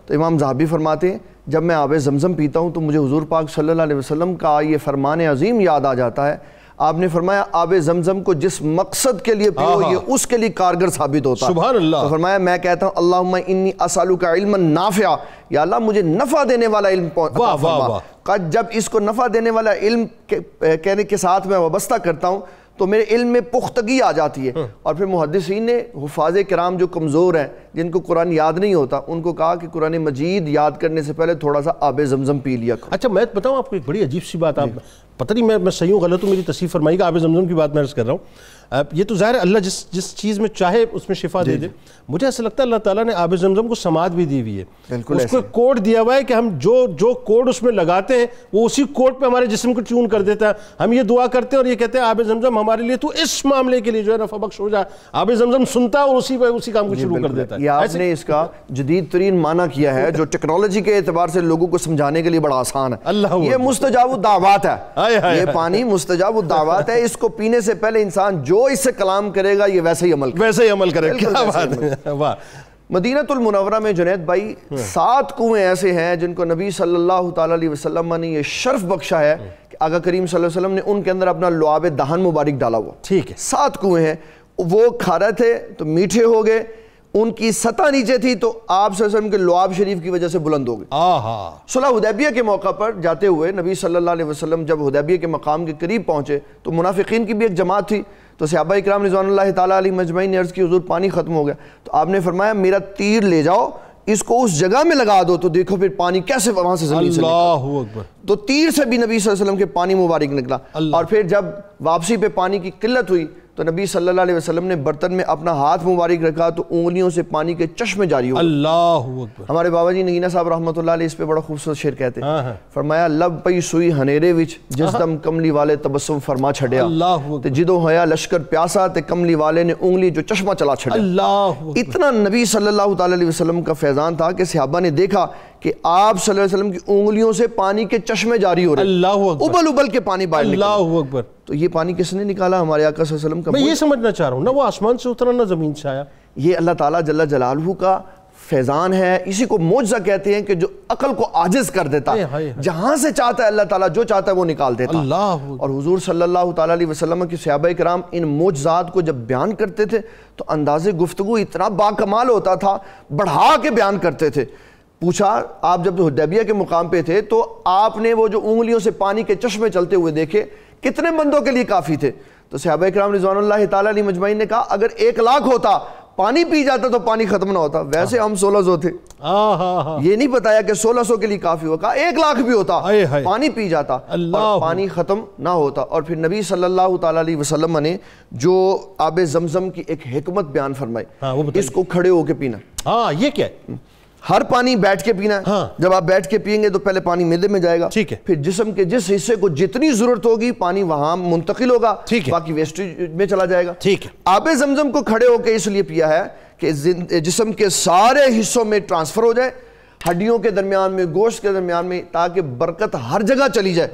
تو امام ذہبی فرماتے ہیں جب میں آب زمزم پیتا ہوں تو مجھے حضور پاک صلی اللہ علیہ وسلم کا یہ فرمان عظیم یاد آ جاتا ہے. آپ نے فرمایا آب زمزم کو جس مقصد کے لیے پیو یہ اس کے لیے کارگر ثابت ہوتا ہے.
سبحان اللہ.
تو فرمایا میں کہتا ہوں اللہم انی اسالک علما نافعا، یا اللہ مجھے نفع دینے والا علم عطا فرما. جب اس کو نفع دینے والا علم کہنے کے ساتھ میں وابستہ کرتا ہوں تو میرے علم میں پختگی آ جاتی ہے. اور پھر محدثین نے حفاظ کرام جو کمزور ہیں جن کو قرآن یاد نہیں ہوتا ان کو کہا کہ قرآن مجید یاد کرنے سے پہلے تھوڑا سا آب زمزم پی لیا کرو.
اچھا میں بتاؤں آپ کو ایک بڑی عجیب سی بات، آپ پتہ نہیں میں صحیح ہوں غلط ہوں، میری تصحیح فرمائی گا. آب زمزم کی بات میں عرض کر رہا ہوں، یہ تو ظاہر ہے اللہ جس چیز میں چاہے اس میں شفا دے دے. مجھے ایسا لگتا ہے اللہ تعالیٰ نے آب زمزم کو سماعت بھی دی ہوئی ہے، اس کو کوڈ دیا ہوا ہے کہ ہم جو کوڈ اس میں لگاتے ہیں وہ اسی کوڈ پہ ہمارے جسم کو ٹیون کر دیتا ہے. ہم یہ دعا کرتے ہیں اور یہ کہتے ہیں آب زمزم ہمارے لیے تو اس معاملے کے لیے جو ہے نفع بخش ہو جائے. آب زمزم سنتا ہے اور اسی کام کو شروع کر دیتا ہے.
یہ آپ نے اس کا جدید ترین معنی کیا ہے جو ٹیکنالوجی کے اعتبار سے لوگوں کو سمجھانے کے لیے بڑا آسان ہے. یہ مستجاب الدعوات ہے، یہ پانی مستجاب الدعوات ہے. اس کو پینے سے پہلے انسان جو اس سے کلام کرے گا یہ ویسے ہی عمل کرے گا. کیا بات ہے. واہ. مدینہ المنورہ میں جنید بھائی 7 کنویں ایسے ہیں جن کو نبی صلی اللہ تعالیٰ علیہ وسلم نے یہ شرف بخشا ہے کہ آقا کریم صلی اللہ علیہ وسلم نے ان کے اندر اپنا لعاب دہن مبارک ڈالا ہوا. ٹھیک ہے. 7 کنویں ہیں، وہ کھارے تھے تو میٹھے ہو گئے، ان کی سطح نیچے تھی تو آپ صلی اللہ علیہ وسلم کے لعاب شریف کی وجہ سے بلند ہو گئے. صلح حدیبیہ کے موقع پر جاتے ہوئے نبی صلی اللہ علیہ وسلم جب حدیبیہ کے مقام کے قریب پہنچے تو منافقین کی بھی ایک جماعت تھی. تو صحابہ اکرام رضوان اللہ تعالیٰ علیہ مجمعین نے عرض کی حضور پانی ختم ہو گیا. تو آپ نے فرمایا میرا تیر لے جاؤ، اس کو اس جگہ میں لگا دو تو دیکھو پھر پانی کیسے وہاں سے زمین سے نکلا. تو تیر سے بھی نبی صلی اللہ علیہ وسلم کے پانی مبارک نکلا. اور پھر جب واپسی پہ پانی کی قلت ہوئی تو نبی صلی اللہ علیہ وسلم نے برتن میں اپنا ہاتھ مبارک رکھا تو انگلیوں سے پانی کے چشمے جاری ہو. اللہ اکبر. ہمارے بابا جی نگینہ صاحب رحمۃ اللہ علیہ اس پہ بڑا خوبصورت شعر کہتے ہیں. فرمایا لب پئی سوئی ہنیرے وچ جس دم کملی والے تبسم فرما چھڑیا تے جدوں ہویا لشکر پیاسا تے کملی والے نے انگلی جو چشمہ چلا چھڑیا. اتنا نبی صلی اللہ تعالیٰ علیہ وسلم کا فیضان تھا کہ صحابہ نے دیکھا کہ آپ صلی اللہ علیہ وسلم کی انگلیوں سے پانی کے چشمے جاری ہو رہے، ابل کے پانی باہر نکلا. اللہ اکبر. تو یہ پانی کس نے نکالا؟ ہمارے آقا صلی اللہ علیہ وسلم کا.
میں یہ سمجھنا چاہ رہا ہوں، نہ وہ آسمان سے اترا نہ زمین سے آیا.
یہ اللہ تعالیٰ جل جلالہ کا فیضان ہے. اسی کو معجزہ کہتے ہیں کہ جو عقل کو عاجز کر دیتا ہے. جہاں سے چاہتا ہے اللہ تعالیٰ جو چاہتا ہے وہ نکال دیتا ہے. اور حضور صلی اللہ تعالیٰ علیہ وسلم کی صحابہ کرام ان معجزات کو جب بیان کرتے تھے تو انداز گفتگو اتنا باکمال ہوتا تھا، بڑھا کے بیان کرتے تھے. پوچھا آپ جب حدیبیہ کے مقام پہ تھے تو آپ نے وہ جو انگلیوں سے پانی کے چشمے چلتے ہوئے دیکھے کتنے بندوں کے لیے کافی تھے؟ تو صحابہ کرام رضوان اللہ تعالیٰ علیہ مجمعین نے کہا اگر 1 لاکھ ہوتا پانی پی جاتا تو پانی ختم نہ ہوتا. ویسے ہم 1600 تھے، یہ نہیں بتایا کہ 1600 کے لیے کافی ہوگا. 1 لاکھ بھی ہوتا پانی پی جاتا اور پانی ختم نہ ہوتا. اور پھر نبی صلی اللہ تعالیٰ علیہ وسلم نے جو آب زمزم کی ایک حکمت بیان فرمائی، اس کو کھڑے ہو کے پینا.
یہ کیا ہے؟
ہر پانی بیٹھ کے پینا ہے. جب آپ بیٹھ کے پئیں گے تو پہلے پانی معدے میں جائے گا، پھر جسم کے جس حصے کو جتنی ضرورت ہوگی پانی وہاں منتقل ہوگا، باقی ویسٹیج میں چلا جائے گا. آب زمزم کو کھڑے ہو کے اس لیے پیا ہے کہ جسم کے سارے حصوں میں ٹرانسفر ہو جائے، ہڈیوں کے درمیان میں، گوشت کے درمیان میں، تاکہ برکت ہر جگہ چلی جائے.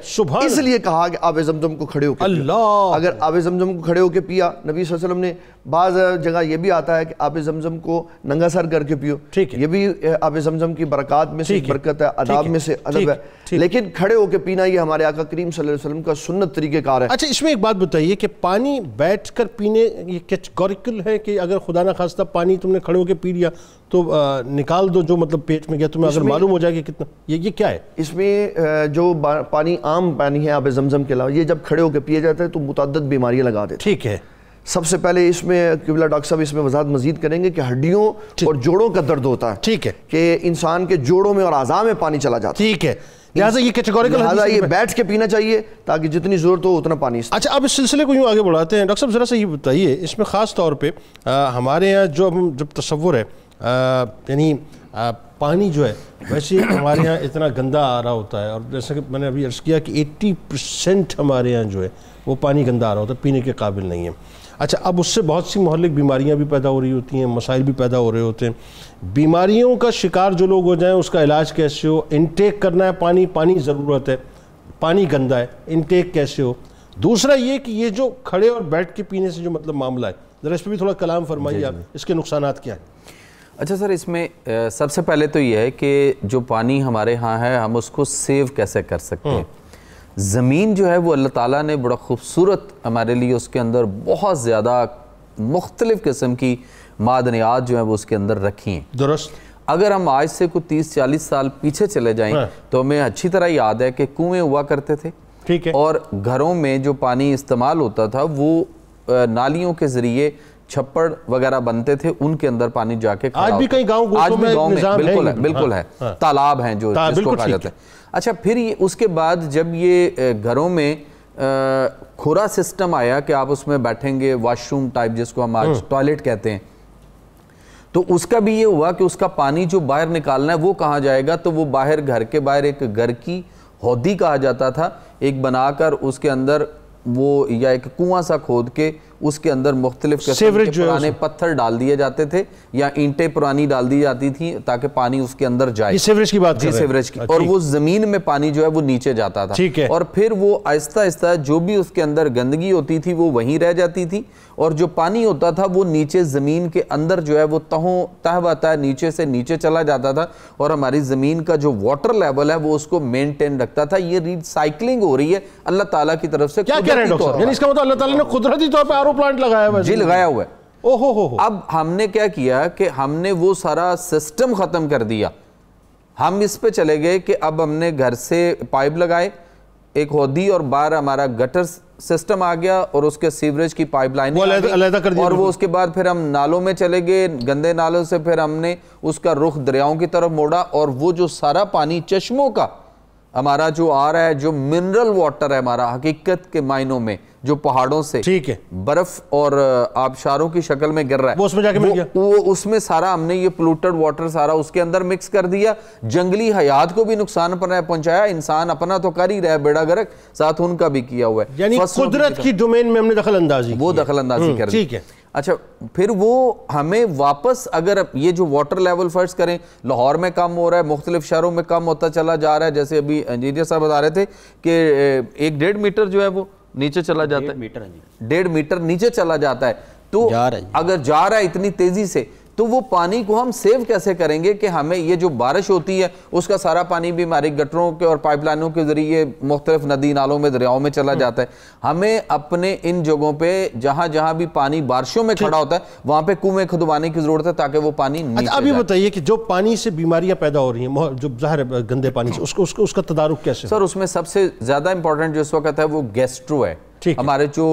اس لیے کہا کہ آب زمزم کو کھڑے ہو کے پیا. اگر آب زمزم کو کھڑے ہو کے پیا، نبی صلی اللہ علیہ وسلم نے بعض جگہ یہ بھی آتا ہے کہ آب زمزم کو ننگا سر کر کے پیو، یہ بھی آب زمزم کی برکات میں سے برکت ہے، آداب میں سے ادب ہے. لیکن کھڑے ہو کے پینا یہ ہمارے آقا کریم صلی اللہ علیہ وسلم کا سنت طریقہ کار ہے.
اچھا اس میں ایک بات بتائیے کہ پانی بیٹھ کر پینے یہ کیٹیگوریکل ہے کہ اگر خدا نہ خواستہ پانی تم نے کھڑے ہو کے پی لیا تو نکال دو جو مطلب پیٹ میں گیا تمہیں اگر معلوم ہو جائے کہ کتنا، یہ کیا ہے؟
اس میں جو پانی عام پانی ہے آب زمزم کے علاوہ، یہ جب کھڑے ہو کے پیے جاتا ہے تو متعدد بیماریاں لگا دیتے. ٹھیک ہے. سب سے پہلے اس میں قبلہ ڈاکٹر صاحب اس میں وضاحت مزید کریں گے کہ ہڈیوں اور جوڑوں کا درد ہوتا ہے. ٹھیک ہے. کہ انسان کے جوڑوں میں اور اعضاء میں پانی چلا جاتا ہے. ٹھیک ہے. لہٰذا یہ کیٹیگوریکل، لہٰذا یہ بیٹھ کے پینا چاہیے تاکہ جتنی ضرورت ہو اتنا پانی.
اچھا اب اس سلسلے کو یوں آگے بڑھاتے ہیں. ڈاکٹر صاحب ذرا سا یہ بتائیے، اس میں خاص طور پہ ہمارے یہاں جو تصور ہے، یعنی پانی جو ہے ویسے ہمارے یہاں اتنا گندا آ رہا ہوتا ہے، اور جیسا کہ میں نے ابھی عرض کیا کہ 80% ہمارے یہاں جو ہے وہ پانی گندا آ رہا ہوتا ہے، پینے کے قابل نہیں ہے۔ اچھا، اب اس سے بہت سی مہلک بیماریاں بھی پیدا ہو رہی ہوتی ہیں، مسائل بھی پیدا ہو رہے ہوتے ہیں۔ بیماریوں کا شکار جو لوگ ہو جائیں اس کا علاج کیسے ہو؟ انٹیک کرنا ہے پانی ضرورت ہے، پانی گندا ہے، انٹیک کیسے ہو؟ دوسرا یہ کہ یہ جو کھڑے اور بیٹھ کے پینے سے جو مطلب معاملہ ہے، ذرا اس پہ بھی تھوڑا کلام فرمائیے آپ، اس کے نقصانات کیا ہیں؟
اچھا سر، اس میں سب سے پہلے تو یہ ہے کہ جو پانی ہمارے ہاں ہے ہم اس کو سیو کیسے کر سکتے ہیں۔ زمین جو ہے وہ اللہ تعالیٰ نے بڑا خوبصورت ہمارے لیے اس کے اندر بہت زیادہ مختلف قسم کی معدنیات جو ہیں وہ اس کے اندر رکھی ہیں۔
درست۔
اگر ہم آج سے کوئی 30-40 سال پیچھے چلے جائیں تو ہمیں اچھی طرح یاد ہے کہ کنویں ہوا کرتے تھے، ٹھیک ہے، اور گھروں میں جو پانی استعمال ہوتا تھا وہ نالیوں کے ذریعے چھپڑ وغیرہ بنتے تھے، ان کے اندر پانی جا کے
آج بھی کئی گاؤں میں
بالکل ہے، تالاب ہیں جو جس کو کہا جاتا ہے۔ اچھا، پھر اس کے بعد جب یہ گھروں میں کھورا سسٹم آیا کہ آپ اس میں بیٹھیں گے، واش روم ٹائپ جس کو ہم آج ٹوائلٹ کہتے ہیں، تو اس کا بھی یہ ہوا کہ اس کا پانی جو باہر نکالنا ہے وہ کہاں جائے گا، تو وہ باہر گھر کے باہر ایک گھر کی ہودی کہا جاتا تھا، ایک بنا کر اس کے اندر وہ یا ایک کنواں سا کھود کے اس کے اندر مختلف قسم کے پرانے پتھر ڈال دیے جاتے تھے یا اینٹیں پرانی ڈال دی جاتی تھیں تاکہ پانی اس کے اندر جائے۔
یہ سیوریج کی بات
جی، سیوریج کی، اور وہ زمین میں پانی جو ہے وہ نیچے جاتا تھا، اور پھر وہ آہستہ آہستہ جو بھی اس کے اندر گندگی ہوتی تھی وہ وہیں رہ جاتی تھی، اور جو پانی ہوتا تھا وہ نیچے زمین کے اندر جو ہے وہ تہ بتہ نیچے سے نیچے چلا جاتا تھا، اور ہماری زمین کا جو واٹر لیول ہے وہ اس کو مینٹین رکھتا تھا۔ یہ ری سائیکلنگ ہو رہی ہے اللہ تعالیٰ کی طرف سے۔
کیا کہہ رہے ہیں ڈاکٹر صاحب؟ یعنی اس کا مطلب اللہ تعالیٰ نے قدرتی طور پہ آر او پلانٹ لگایا ہوا ہے؟
جی، لگایا ہوا ہے۔ اب ہم نے کیا کیا کہ ہم نے وہ سارا سسٹم ختم کر دیا، ہم اس پہ چلے گئے کہ اب ہم نے گھر سے پائپ لگائے، ایک ہودی، اور باہر ہمارا گٹر سسٹم آ گیا اور اس کے سیوریج کی پائپ لائن
علیحدہ کر دیا،
اور وہ اس کے بعد پھر ہم نالوں میں چلے گئے، گندے نالوں سے پھر ہم نے اس کا رخ دریاؤں کی طرف موڑا، اور وہ جو سارا پانی چشموں کا ہمارا جو آ رہا ہے، جو منرل واٹر ہے ہمارا حقیقت کے معنوں میں، جو پہاڑوں سے برف اور آبشاروں کی شکل میں گر رہا ہے،
وہ اس میں جا کے مل گیا،
وہ اس میں سارا ہم نے یہ پولوٹڈ واٹر سارا اس کے اندر مکس کر دیا، جنگلی حیات کو بھی نقصان پہنچایا، انسان اپنا تو کر ہی رہا ہے بیڑا گرک، ساتھ ان کا بھی کیا ہوا ہے۔
یعنی قدرت کی ڈومین میں ہم نے دخل اندازی
وہ دخل اندازی کر دی۔ اچھا، پھر وہ ہمیں واپس اگر یہ جو واٹر لیول فرض کریں لاہور میں کم ہو رہا ہے، مختلف شہروں میں کم ہوتا چلا جا رہا ہے، جیسے ابھی انجینئر صاحب بتا رہے تھے کہ 1.5 میٹر جو ہے وہ نیچے چلا جاتا ہے، 1.5 میٹر نیچے چلا جاتا ہے، تو اگر جا رہا ہے اتنی تیزی سے تو وہ پانی کو ہم سیو کیسے کریں گے کہ ہمیں یہ جو بارش ہوتی ہے اس کا سارا پانی بھی ہماری گٹروں کے اور پائپ لائنوں کے ذریعے مختلف ندی نالوں میں دریاؤں میں چلا جاتا ہے۔ ہمیں اپنے ان جگہوں پہ جہاں جہاں بھی پانی بارشوں میں کھڑا ہوتا ہے وہاں پہ کنویں کھدوانے کی ضرورت ہے تاکہ وہ پانی نیچے جائے۔
اب یہ بتائیے کہ جو پانی سے بیماریاں پیدا ہو رہی ہیں، جو ظاہر گندے پانی سے، اس کا تدارک کیسے؟
سر، اس میں سب سے زیادہ امپورٹنٹ جو اس وقت ہے وہ گیسٹرو ہے۔ ہمارے جو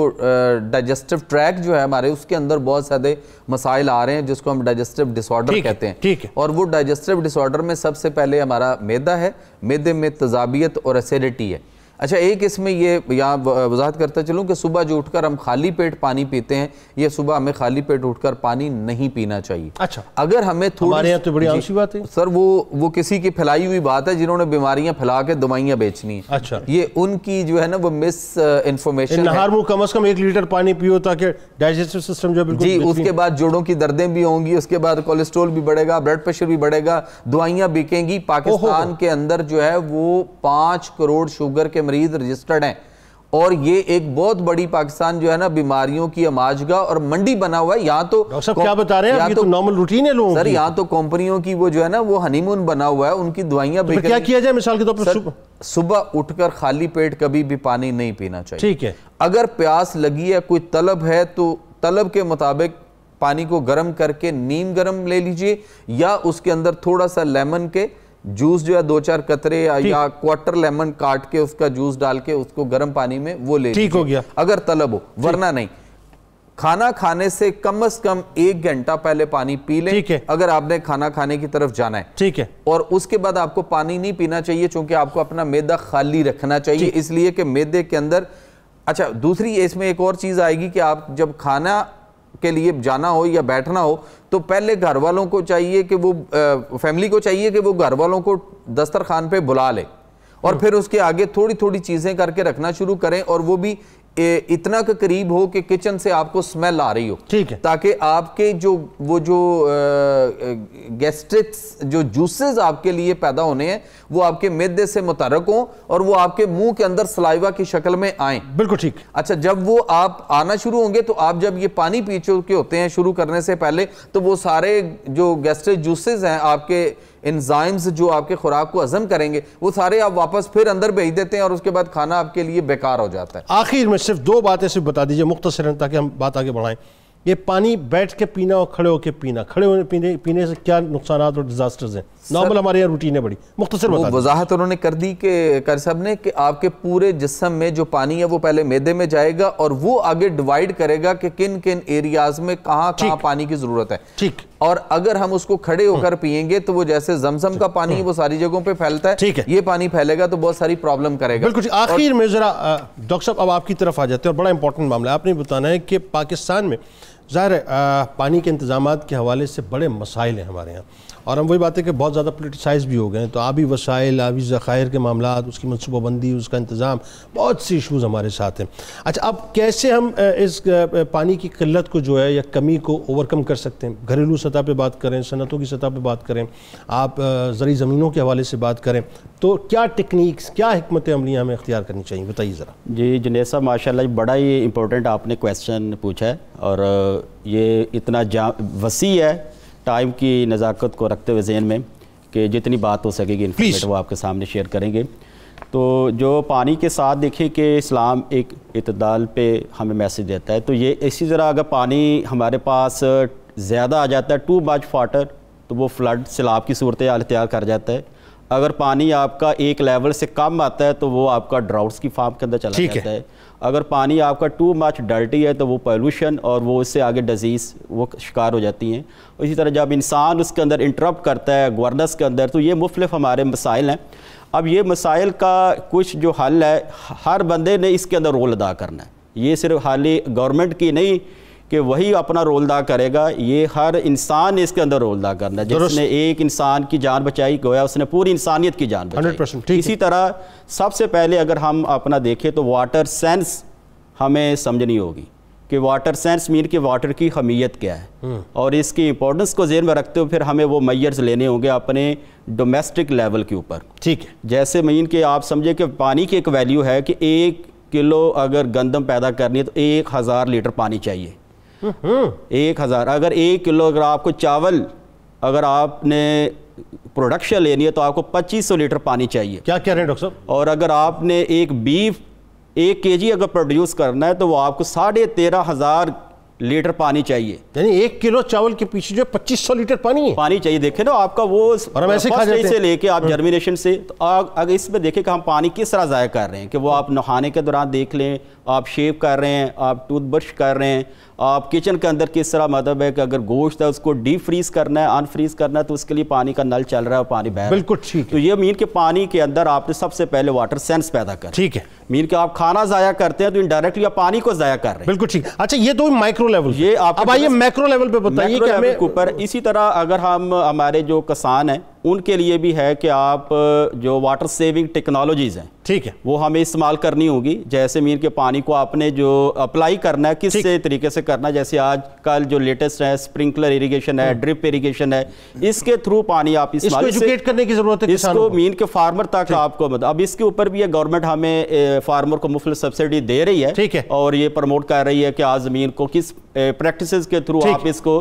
ڈائجسٹو ٹریک جو ہے ہمارے، اس کے اندر بہت زیادہ مسائل آ رہے ہیں جس کو ہم ڈائجسٹو ڈس آرڈر کہتے ہیں، اور وہ ڈائجسٹو ڈس آرڈر میں سب سے پہلے ہمارا معدہ ہے، معدے میں تذابیت اور ایسیڈیٹی ہے۔ اچھا، ایک اس میں یہ یہاں وضاحت کرتا چلوں کہ صبح جو اٹھ کر ہم خالی پیٹ پانی پیتے ہیں، یہ صبح ہمیں خالی پیٹ اٹھ کر پانی نہیں پینا چاہیے۔
اچھا،
اگر ہمیں
ہمارے یہاں تو بڑی عام سی بات ہے
سر، وہ کسی کی پھیلائی ہوئی بات ہے جنہوں نے بیماریاں پھیلا کے دوائیاں بیچنی ہیں۔
اچھا،
یہ ان کی جو ہے نا وہ مس انفارمیشن ہے۔
نہار منہ کم از کم 1 لیٹر پانی پیو تاکہ ڈائجسٹو سسٹم جو بالکل،
جی، اس کے بعد جوڑوں کی دردیں بھی ہوں گی، اس کے بعد کولیسٹرول بھی بڑھے گا، بلڈ پریشر بھی بڑھے گا، دوائیاں بکیں گی۔ پاکستان کے اندر جو ہے وہ 5 کروڑ شوگر کے مریض رجسٹرڈ ہیں، اور یہ ایک بہت بڑی پاکستان جو ہے نا بیماریوں کی اماجگاہ اور منڈی بنا ہوا ہے۔ یہاں تو
ڈاکٹر صاحب کیا بتا رہے ہیں، یہ تو نارمل روٹین ہے لوگوں کی۔
سر، یہاں تو کمپنیوں کی وہ جو ہے نا وہ ہنی مون بنا ہوا ہے، ان کی دوائیاں
بھی کیا کیا جائے؟ مثال کے طور پر
صبح اٹھ کر خالی پیٹ کبھی بھی پانی نہیں پینا چاہیے۔
ٹھیک ہے،
اگر پیاس لگی ہے، کوئی طلب ہے، تو طلب کے مطابق پانی کو گرم کر کے نیم گرم لے لیجئے، یا اس کے اندر تھوڑا سا لیمن کے جوس جو ہے 2-4 قطرے یا کوارٹر لیمن کاٹ کے اس کا جوس ڈال کے اس کو گرم پانی میں وہ لے لیجئے، ٹھیک ہو گیا اگر طلب ہو، ورنہ نہیں۔ کھانا کھانے سے کم از کم 1 گھنٹہ پہلے پانی پی لیں اگر آپ نے کھانا کھانے کی طرف جانا ہے، ٹھیک ہے، اور اس کے بعد آپ کو پانی نہیں پینا چاہیے، چونکہ آپ کو اپنا معدہ خالی رکھنا چاہیے، اس لیے کہ معدے کے اندر۔ اچھا، دوسری اس میں ایک اور چیز آئے گی کہ آپ جب کھانا کے لیے جانا ہو یا بیٹھنا ہو تو پہلے گھر والوں کو چاہیے کہ وہ فیملی کو چاہیے کہ وہ گھر والوں کو دسترخوان پہ بلا لے اور پھر اس کے آگے تھوڑی تھوڑی چیزیں کر کے رکھنا شروع کریں, اور وہ بھی اتنا کہ قریب ہو کہ کچن سے آپ کو سمیل آ رہی ہو,
ٹھیک ہے,
تاکہ آپ کے جو گیسٹرکس جو جوسز آپ کے لیے پیدا ہونے ہیں وہ آپ کے معدے سے متحرک ہوں اور وہ آپ کے منہ کے اندر سلائیوا کی شکل میں آئیں.
بالکل ٹھیک.
اچھا, جب وہ آپ آنا شروع ہوں گے تو آپ جب یہ پانی پی چکے ہوتے ہیں شروع کرنے سے پہلے, تو وہ سارے جو گیسٹرک جوسز ہیں آپ کے انزائمز جو آپ کے خوراک کو ہضم کریں گے وہ سارے آپ واپس پھر اندر بھیج دیتے ہیں اور اس کے بعد کھانا آپ کے لیے بیکار ہو جاتا ہے.
آخر میں صرف 2 باتیں صرف بتا دیجئے مختصراً تاکہ ہم بات آگے بڑھائیں. یہ پانی بیٹھ کے پینا اور کھڑے ہو کے پینا, کھڑے ہونے پینے سے کیا نقصانات اور ڈیزاسٹرز ہیں؟ نارمل ہمارے یہاں روٹین ہے بڑی مختصر بتا.
وضاحت انہوں نے کر دی کہ قاری صاحب نے کہ آپ کے پورے جسم میں جو پانی ہے وہ پہلے معدے میں جائے گا اور وہ آگے ڈیوائیڈ کرے گا کہ کن کن ایریاز میں کہاں کہاں پانی کی ضرورت ہے.
ٹھیک.
اور اگر ہم اس کو کھڑے ہو کر پیئیں گے تو وہ جیسے زمزم کا پانی وہ ساری جگہوں پہ پھیلتا ہے, یہ پانی پھیلے گا تو بہت ساری پرابلم کرے گا.
بالکل. آخر میں ذرا ڈاکٹر صاحب اب آپ کی طرف آ جاتے ہیں, اور بڑا امپورٹنٹ معاملہ ہے. آپ نے بتانا ہے کہ پاکستان میں ظاہر ہے پانی کے انتظامات کے حوالے سے بڑے مسائل ہیں ہمارے یہاں, اور ہم وہی بات ہے کہ بہت زیادہ پولیٹیسائز بھی ہو گئے ہیں. تو آبی وسائل, آبی ذخائر کے معاملات, اس کی منصوبہ بندی, اس کا انتظام, بہت سی ایشوز ہمارے ساتھ ہیں. اچھا, اب کیسے ہم اس پانی کی قلت کو جو ہے یا کمی کو اوورکم کر سکتے ہیں؟ گھریلو سطح پہ بات کریں, صنعتوں کی سطح پہ بات کریں, آپ زرعی زمینوں کے حوالے سے بات کریں, تو کیا ٹیکنیکس, کیا حکمت عملیاں ہمیں اختیار کرنی چاہیے؟ بتائیے ذرا.
جی جنید صاحب, ماشاء اللہ بڑا ہی امپورٹنٹ آپ نے کویسچن پوچھا ہے, اور یہ اتنا وسیع ہے ٹائم کی نزاکت کو رکھتے ہوئے ذہن میں کہ جتنی بات ہو سکے گی انفارمیٹ وہ آپ کے سامنے شیئر کریں گے. تو جو پانی کے ساتھ دیکھیں کہ اسلام ایک اعتدال پہ ہمیں میسج دیتا ہے, تو یہ اسی طرح اگر پانی ہمارے پاس زیادہ آ جاتا ہے, ٹو مچ واٹر, تو وہ فلڈ سیلاب کی صورتحال اختیار کر جاتا ہے. اگر پانی آپ کا ایک لیول سے کم آتا ہے تو وہ آپ کا ڈراؤٹس کی فارم کے اندر چلا جاتا ہے. اگر پانی آپ کا ٹو مچ ڈرٹی ہے تو وہ پولوشن اور وہ اس سے آگے ڈیزیز وہ شکار ہو جاتی ہیں. اسی طرح جب انسان اس کے اندر انٹرپٹ کرتا ہے گورننس کے اندر, تو یہ مختلف ہمارے مسائل ہیں. اب یہ مسائل کا کچھ جو حل ہے, ہر بندے نے اس کے اندر رول ادا کرنا ہے. یہ صرف حالی گورنمنٹ کی نہیں کہ وہی اپنا رول ادا کرے گا, یہ ہر انسان نے اس کے اندر رول ادا کرنا ہے. جس نے ایک انسان کی جان بچائی گویا اس نے پوری انسانیت کی جان بچائی. اسی طرح سب سے پہلے اگر ہم اپنا دیکھیں تو واٹر سینس ہمیں سمجھنی ہوگی کہ واٹر سینس مین کہ واٹر کی اہمیت کیا ہے, اور اس کی امپورٹنس کو ذہن میں رکھتے ہوئے پھر ہمیں وہ میئرز لینے ہوں گے اپنے ڈومیسٹک لیول کے اوپر. ٹھیک ہے, جیسے مین کہ آپ سمجھیں کہ پانی کی ایک ویلیو ہے کہ 1 کلو اگر گندم پیدا کرنی ہے تو 1000 لیٹر پانی چاہیے. 1000. اگر 1 کلو اگر آپ کو چاول اگر آپ نے پروڈکشن لینی ہے تو آپ کو 2500 لیٹر پانی چاہیے.
کیا کہہ رہے ہیں ڈاکٹر صاحب؟
اور اگر آپ نے ایک بیف 1 kg اگر پروڈیوس کرنا ہے تو وہ آپ کو 13,500 لیٹر پانی چاہیے.
یعنی 1 کلو چاول کے پیچھے جو 2500 لیٹر پانی چاہیے.
دیکھیں نا آپ کا وہ سے لے کے آپ جرمینیشن سے, تو اگر اس میں دیکھیں کہ ہم پانی کس طرح ضائع کر رہے ہیں, کہ وہ آپ نہانے کے دوران دیکھ لیں, آپ شیو کر رہے ہیں, آپ ٹوتھ برش کر رہے ہیں, آپ کچن کے اندر کس طرح مطلب ہے کہ اگر گوشت ہے اس کو ڈیپ فریز کرنا ہے, ان فریز کرنا ہے, تو اس کے لیے پانی کا نل چل رہا ہے اور پانی بہہ رہا ہے.
بالکل ٹھیک.
تو یہ مین کہ پانی کے اندر آپ نے سب سے پہلے واٹر سینس پیدا کر.
ٹھیک ہے.
مین کہ آپ کھانا ضائع کرتے ہیں تو انڈائریکٹلی آپ پانی کو ضائع کر رہے ہیں.
بالکل ٹھیک. اچھا, یہ تو مائکرو لیول, یہ آپ اب آئیے میکرو لیول پہ بتائیے کہ ہمیں اوپر.
اسی طرح اگر ہم ہمارے جو کسان ہیں ان کے لیے بھی ہے کہ آپ جو واٹر سیونگ ٹیکنالوجیز ہیں, ٹھیک ہے, وہ ہمیں استعمال کرنی ہوگی. جیسے مین کہ پانی کو آپ نے جو اپلائی کرنا ہے کس سے طریقے سے کرنا ہے, جیسے آج کل جو لیٹسٹ ہے اسپرنکلر ایریگیشن ہے, ڈرپ ایریگیشن ہے, اس کے تھرو پانی آپ استعمال, اس کو ایجوکیٹ کرنے کی ضرورت ہے, اس کو مین کہ فارمر تک آپ کو. اب اس کے اوپر بھی گورنمنٹ ہمیں فارمر کو مفت سبسڈی دے رہی ہے, ٹھیک ہے, اور یہ پروموٹ کر رہی ہے کہ آج زمین کو کس پریکٹسز کے تھرو آپ اس کو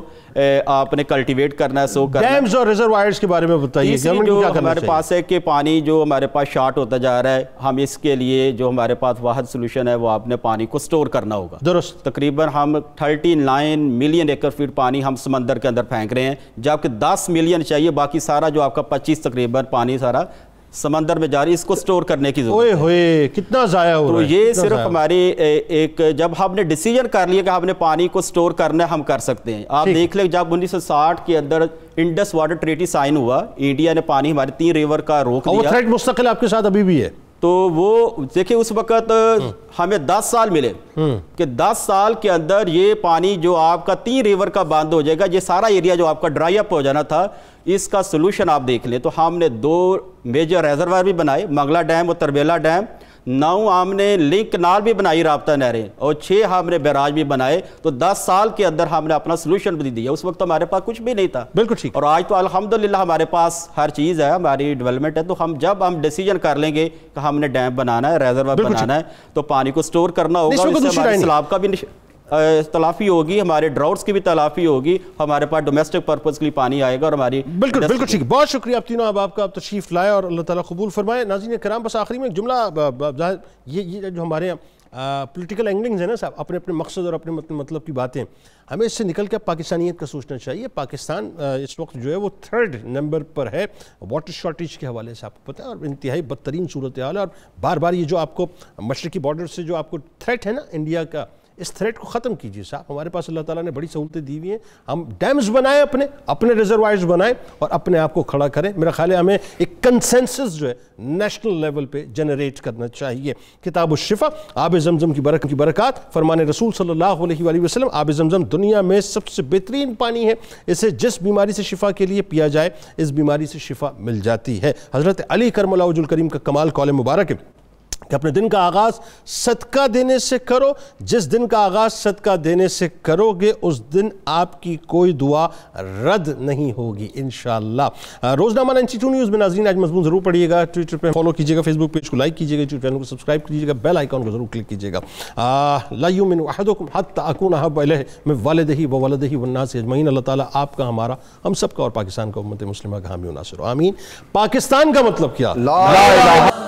آپ نے کلٹیویٹ کرنا ہے. سو
ڈیمز اور ریزروائرز کے بارے میں بتائیے
جو ہمارے پاس ہے کہ پانی جو ہمارے پاس شارٹ ہوتا جا رہا ہے, ہم اس کے لیے جو ہمارے پاس واحد سولوشن ہے وہ آپ نے پانی کو سٹور کرنا ہوگا. درست. تقریباً ہم 39 ملین ایکڑ فٹ پانی ہم سمندر کے اندر پھینک رہے ہیں, جبکہ 10 ملین چاہیے. باقی سارا جو آپ کا 25 تقریباً پانی سارا سمندر میں جاری, اس کو سٹور کرنے کی ضرورت ہے. ہوئے کتنا ضائع ہو رہا ہے. تو یہ صرف ہماری ایک جب ہم نے ڈیسیجن کر لیا کہ ہم نے پانی کو سٹور کرنا ہے, ہم کر سکتے ہیں. آپ دیکھ لیں جب 1960 کے اندر انڈس واٹر ٹریٹی سائن ہوا, انڈیا نے پانی ہمارے 3 ریور کا روک دیا. وہ تھریٹ مستقل آپ کے ساتھ ابھی بھی ہے. تو وہ دیکھیں اس وقت ہمیں 10 سال ملے کہ 10 سال کے اندر یہ پانی جو آپ کا 3 ریور کا بند ہو جائے گا، یہ سارا ایریا جو آپ کا ڈرائی اپ ہو جانا تھا، اس کا سلوشن آپ دیکھ لیں. تو ہم نے 2 میجر ریزروائر بھی بنائے، منگلا ڈیم اور تربیلا ڈیم. 9 ہم نے لنک کنال بھی بنائی رابطہ نہریں، اور 6 ہم نے بیراج بھی بنائے. تو 10 سال کے اندر ہم نے اپنا سلوشن بھی دیا. اس وقت ہمارے پاس کچھ بھی نہیں تھا.
بالکل ٹھیک.
اور آج تو الحمدللہ ہمارے پاس ہر چیز ہے، ہماری ڈیولپمنٹ ہے. تو جب ہم ڈیسیجن کر لیں گے کہ ہم نے ڈیم بنانا ہے، ریزروائر بنانا ہے، تو پانی کو سٹور کرنا ہوگا. اس سے ہمارے سیلاب کا بھی تلافی ہوگی، ہمارے ڈراؤٹس کی بھی تلافی ہوگی، ہمارے پاس ڈومیسٹک پرپز کے لیے پانی آئے گا. اور ہماری
بالکل ٹھیک. بہت شکریہ آپ تینوں آپ کا تشریف لائے اور اللہ تعالیٰ قبول فرمائے. ناظرین کرام، بس آخری میں ایک جملہ، یہ جو ہمارے پولیٹیکل اینگلنگز ہیں نا صاحب، اپنے اپنے مقصد اور اپنے مطلب کی باتیں، ہمیں اس سے نکل کے پاکستانیت کا سوچنا چاہیے. پاکستان اس وقت جو ہے وہ 3rd نمبر پر ہے واٹر شارٹیج کے حوالے سے، آپ کو پتہ ہے، اور انتہائی بدترین صورتحال ہے. اور بار بار یہ جو آپ کو مشرقی بارڈر سے جو آپ کو تھریٹ ہے نا انڈیا کا، اس تھریٹ کو ختم کیجیے صاحب. ہمارے پاس اللہ تعالیٰ نے بڑی سہولتیں دی ہوئی ہیں. ہم ڈیمز بنائیں، اپنے ریزروائرز بنائیں اور اپنے آپ کو کھڑا کریں. میرا خیال ہے ہمیں ایک کنسنسس جو ہے نیشنل لیول پہ جنریٹ کرنا چاہیے. کتاب الشفا، آب زمزم کی برکات، فرمان رسول صلی اللہ علیہ وآلہ وسلم. آب زمزم دنیا میں سب سے بہترین پانی ہے. اسے جس بیماری سے شفا کے لیے پیا جائے، اس بیماری سے شفا مل جاتی ہے. حضرت علی کرم اللہ وجہ الکریم کا کمال قول مبارک ہے کہ اپنے دن کا آغاز صدقہ دینے سے کرو. جس دن کا آغاز صدقہ دینے سے کرو گے، اس دن آپ کی کوئی دعا رد نہیں ہوگی انشاءاللہ. روزنامہ 92 نیوز میں ناظرین آج مضمون ضرور پڑھیے گا. ٹویٹر پہ فالو کیجیے گا، فیس بک پیج کو لائک کیجیے گا، یوٹیوب چینل کو سبسکرائب کیجیے گا، بیل آئیکن کو ضرور کلک کیجیے گا. لا یؤمن احدکم حتی اکون احب الیہ من والدہ وولدہ والناس اجمعین. اللہ تعالیٰ آپ کا، ہمارا، ہم سب کا اور پاکستان کا، امت مسلمہ کا حامی و ناصر. آمین. پاکستان کا مطلب کیا؟ لا الہ